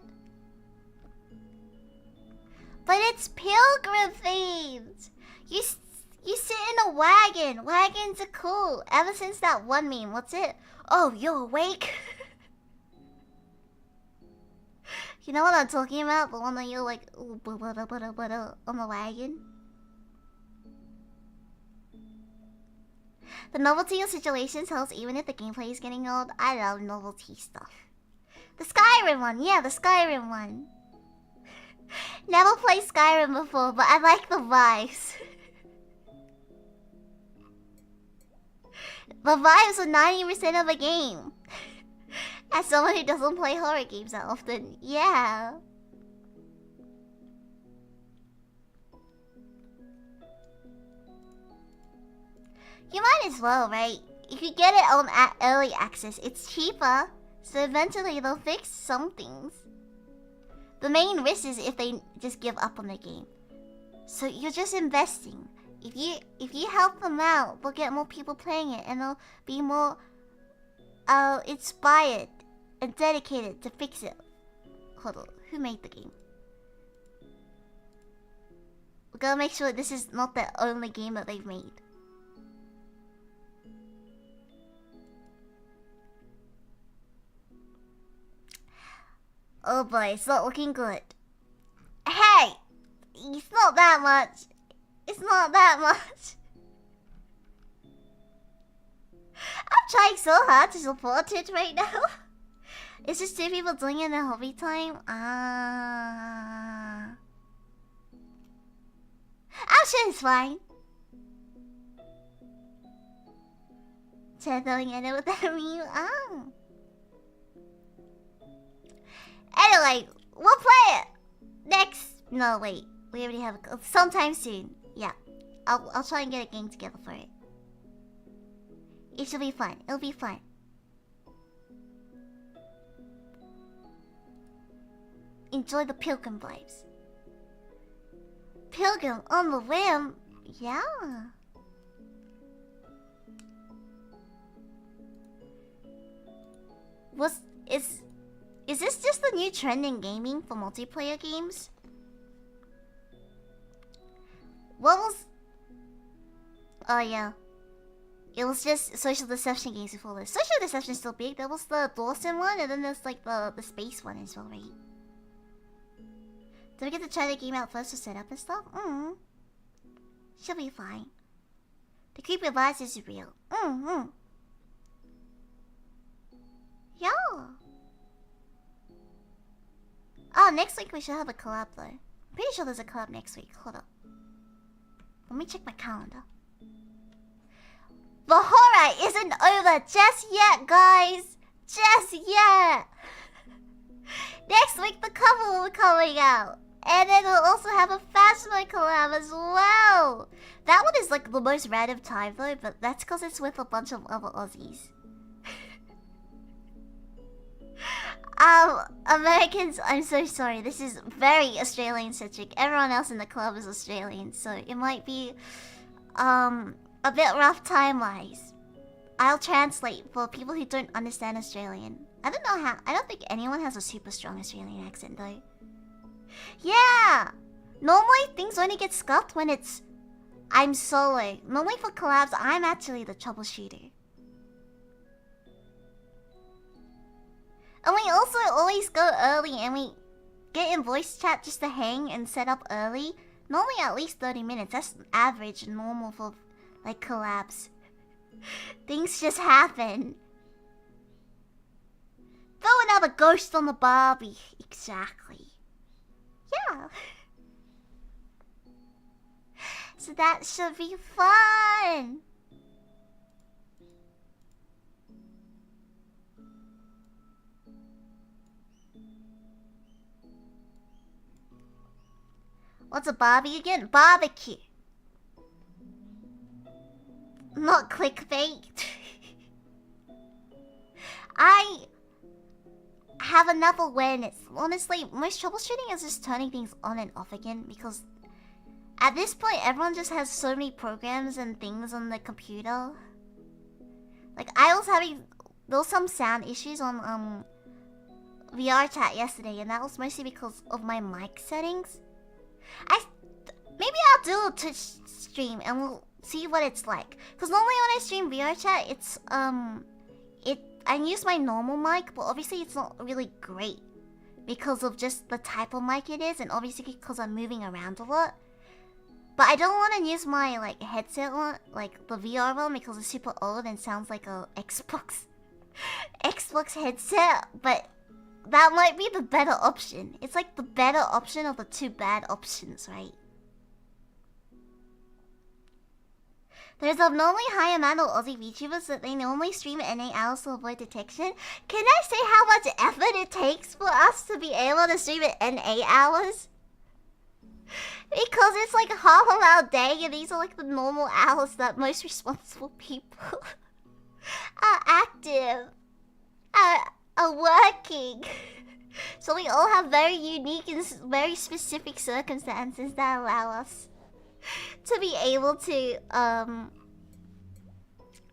But it's pilgrim themed! You sit in a wagon. Wagons are cool. Ever since that one meme, what's it? Oh, you're awake? You know what I'm talking about? The one that you're like, on the wagon? The novelty of situations helps even if the gameplay is getting old. I love novelty stuff. The Skyrim one! Yeah, the Skyrim one. Never played Skyrim before, but I like the vibes. The vibes are 90% of the game. As someone who doesn't play horror games that often, yeah. You might as well, right? You could get it on early access. It's cheaper, so eventually they'll fix some things. The main risk is if they just give up on the game. So you're just investing. If you help them out, they'll get more people playing it, and they'll be more inspired and dedicated to fix it. Hold on, who made the game? We gotta make sure this is not the only game that they've made. Oh boy, it's not looking good. Hey! It's not that much. It's not that much. I'm trying so hard to support it right now. It's just two people doing it in their hobby time. I'm sure it's fine. Throwing at it with that meme. Anyway, we'll play it next. No, wait. We already have sometime soon. Yeah, I'll try and get a game together for it. It should be fun. It'll be fun. Enjoy the pilgrim vibes. Pilgrim on the whim. Yeah. Is this just the new trend in gaming for multiplayer games? What was... Oh yeah. It was just social deception games before this. Social deception is still big. There was the Dawson one, and then there's like the space one as well, right? Did we get to try the game out first to set up and stuff? She'll be fine. The creepy vibes is real. Yeah. Oh, next week we should have a collab though. I'm pretty sure there's a collab next week. Hold up. Let me check my calendar. The horror isn't over just yet, guys. Just yet. Next week the cover will be coming out. And then we'll also have a Phasma collab as well. That one is like the most random time though, but that's because it's with a bunch of other Aussies. Americans, I'm so sorry. This is very Australian-centric. Everyone else in the club is Australian, so it might be, a bit rough time-wise. I'll translate for people who don't understand Australian. I don't think anyone has a super strong Australian accent, though. Yeah! Normally, things only get scuffed when I'm solo. Normally for collabs, I'm actually the troubleshooter. And we also always go early and we get in voice chat just to hang and set up early. Normally at least 30 minutes. That's average and normal for, like, collabs. Things just happen. Throw another ghost on the Barbie. Exactly. Yeah. So that should be fun. What's a Barbie again? Barbecue. Not clickbait. I have enough awareness. Honestly, most troubleshooting is just turning things on and off again because at this point, everyone just has so many programs and things on the computer. Like, there was some sound issues on VR chat yesterday, and that was mostly because of my mic settings. Maybe I'll do a Twitch stream and we'll see what it's like. Cause normally when I stream VR chat, it's I use my normal mic, but obviously it's not really great because of just the type of mic it is, and obviously because I'm moving around a lot. But I don't want to use my like headset one, like the VR one, because it's super old and sounds like a Xbox headset. But that might be the better option. It's like the better option of the two bad options, right? There's a normally high amount of Aussie VTubers that they normally stream at 8 hours to avoid detection. Can I say how much effort it takes for us to be able to stream at 8 hours? Because it's like a half of our day, and these are like the normal hours that most responsible people are active, are working. So we all have very unique and very specific circumstances that allow us to be able to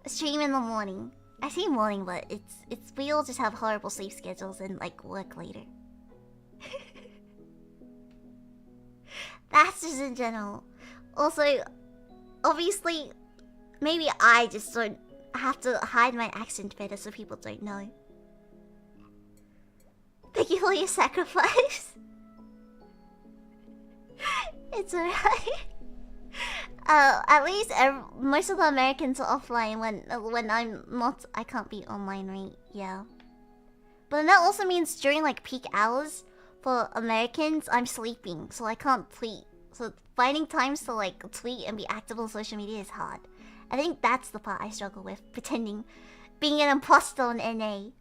stream in the morning. I say morning, but it's we all just have horrible sleep schedules and like work later. That's just in general. Also, obviously, maybe I just don't have to hide my accent better so people don't know. Thank you for your sacrifice. It's alright. At least most of the Americans are offline when I'm not. I can't be online, right? Yeah. But then that also means during like peak hours for Americans, I'm sleeping, so I can't tweet. So finding times to like tweet and be active on social media is hard. I think that's the part I struggle with, pretending, being an imposter in NA.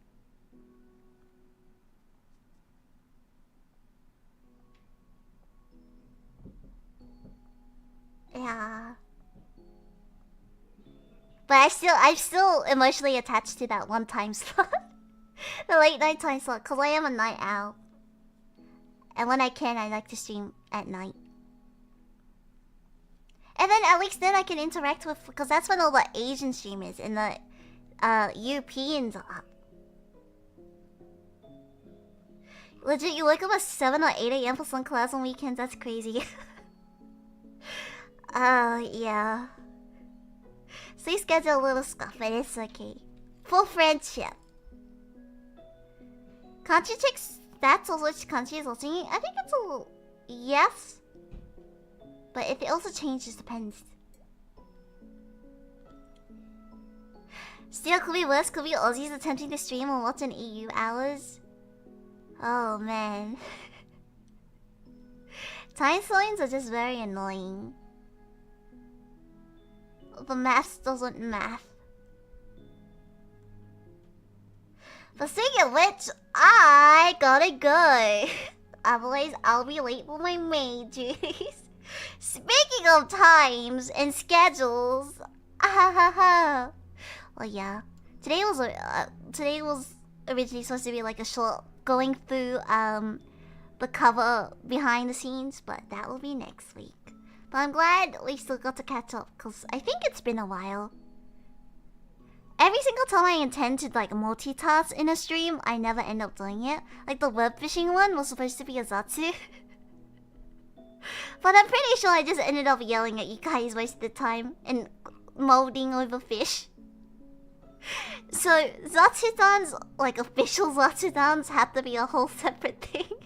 Yeah. But I'm still emotionally attached to that one time slot. The late night time slot, because I am a night owl. And when I can, I like to stream at night. And then at least then I can interact with, because that's when all the Asian streamers and the Europeans are. Legit, you wake up at 7 or 8 a.m. for some class on weekends, that's crazy. Yeah. Sleep schedule a little scuff, but it's okay. Full friendship. Can't you check stats of which country is watching it? I think it's a little... yes. But if it also changes, depends. Still, could be worse. Could be Aussies attempting to stream or watch in EU hours. Oh, man. Time zones are just very annoying. The math doesn't math. But speaking of which, I gotta go. Otherwise, I'll be late for my majors. Speaking of times and schedules, well, yeah. Today was originally supposed to be like a short going through the cover behind the scenes, but that will be next week. But I'm glad we still got to catch up, because I think it's been a while. Every single time I intend to like multitask in a stream, I never end up doing it. Like the web fishing one was supposed to be a Zatsu. But I'm pretty sure I just ended up yelling at you guys most of the time and molding over fish. So Zatsudans, like official Zatsudans, have to be a whole separate thing.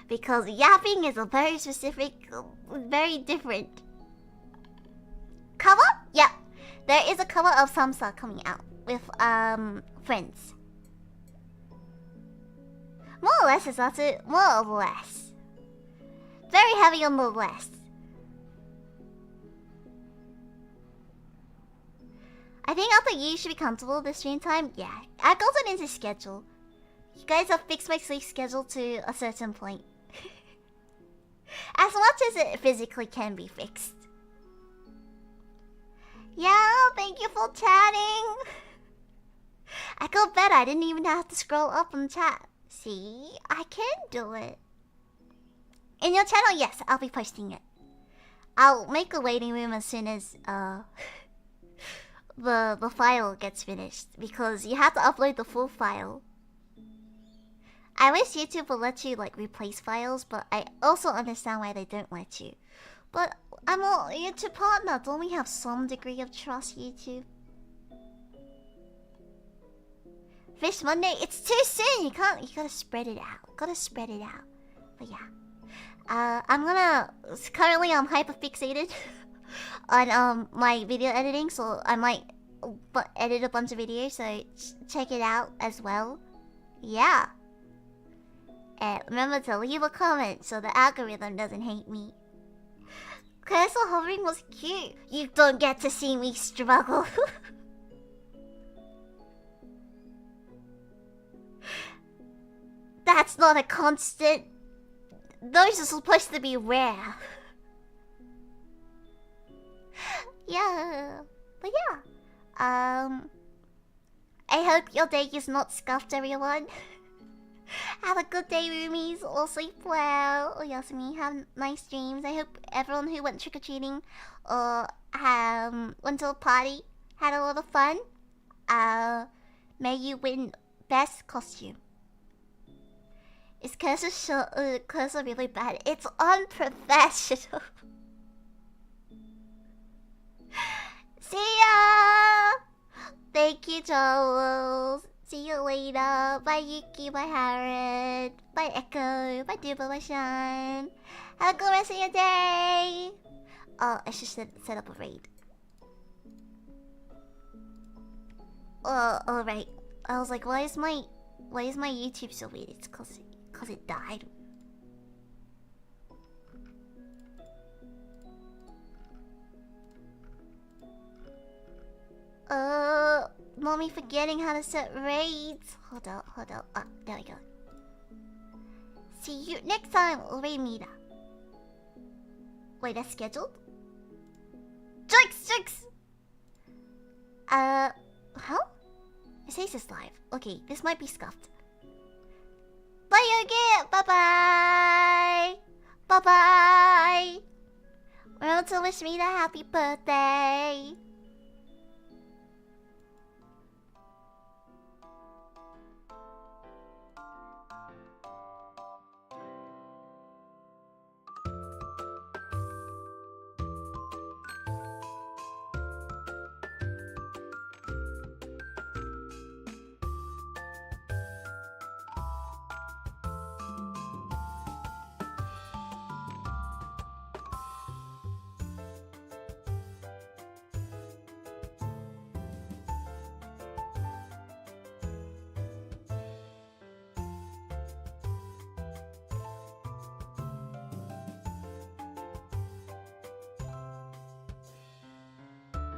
Because yapping is a very specific, very different cover? Yeah. There is a cover of Samsa coming out with friends. More or less is Zatsu, more or less. Very heavy on the less. I think after you should be comfortable with the stream time. Yeah, I got it into schedule. You guys have fixed my sleep schedule to a certain point. As much as it physically can be fixed. Yeah, thank you for chatting. I got better. I didn't even have to scroll up and chat. See, I can do it. In your channel, yes, I'll be posting it. I'll make a waiting room as soon as the file gets finished, because you have to upload the full file. I wish YouTube would let you like replace files, but I also understand why they don't let you. But I'm a YouTube partner. Don't we have some degree of trust, YouTube? Fish Monday, it's too soon. You gotta spread it out. Gotta spread it out. But yeah, currently I'm hyper fixated on my video editing, so I might edit a bunch of videos. So check it out as well. Yeah. And remember to leave a comment so the algorithm doesn't hate me. Cursor hovering was cute. You don't get to see me struggle. That's not a constant. Those are supposed to be rare. Yeah. But yeah. I hope your day is not scuffed, everyone. Have a good day, roomies. All sleep well. Oyasumi, have nice dreams. I hope everyone who went trick-or-treating or went to a party had a lot of fun. May you win best costume. Is cursor really bad? It's unprofessional. See ya! Thank you, Joel. See you later. Bye, Yuki. Bye, Harriet. Bye, Echo. Bye, Duba. Bye, Sean. Have a good rest of your day. Oh, I should set up a raid. Oh, alright. I was like, why is my YouTube so weird? It's cause it died. Mommy forgetting how to set raids. Hold up. Ah, there we go. See you next time, raid meetup. Wait, that's scheduled? Jokes! Huh? It says it's live. Okay, this might be scuffed. Bye, Yogi! Bye-bye! Bye-bye! Remember to wish me a happy birthday!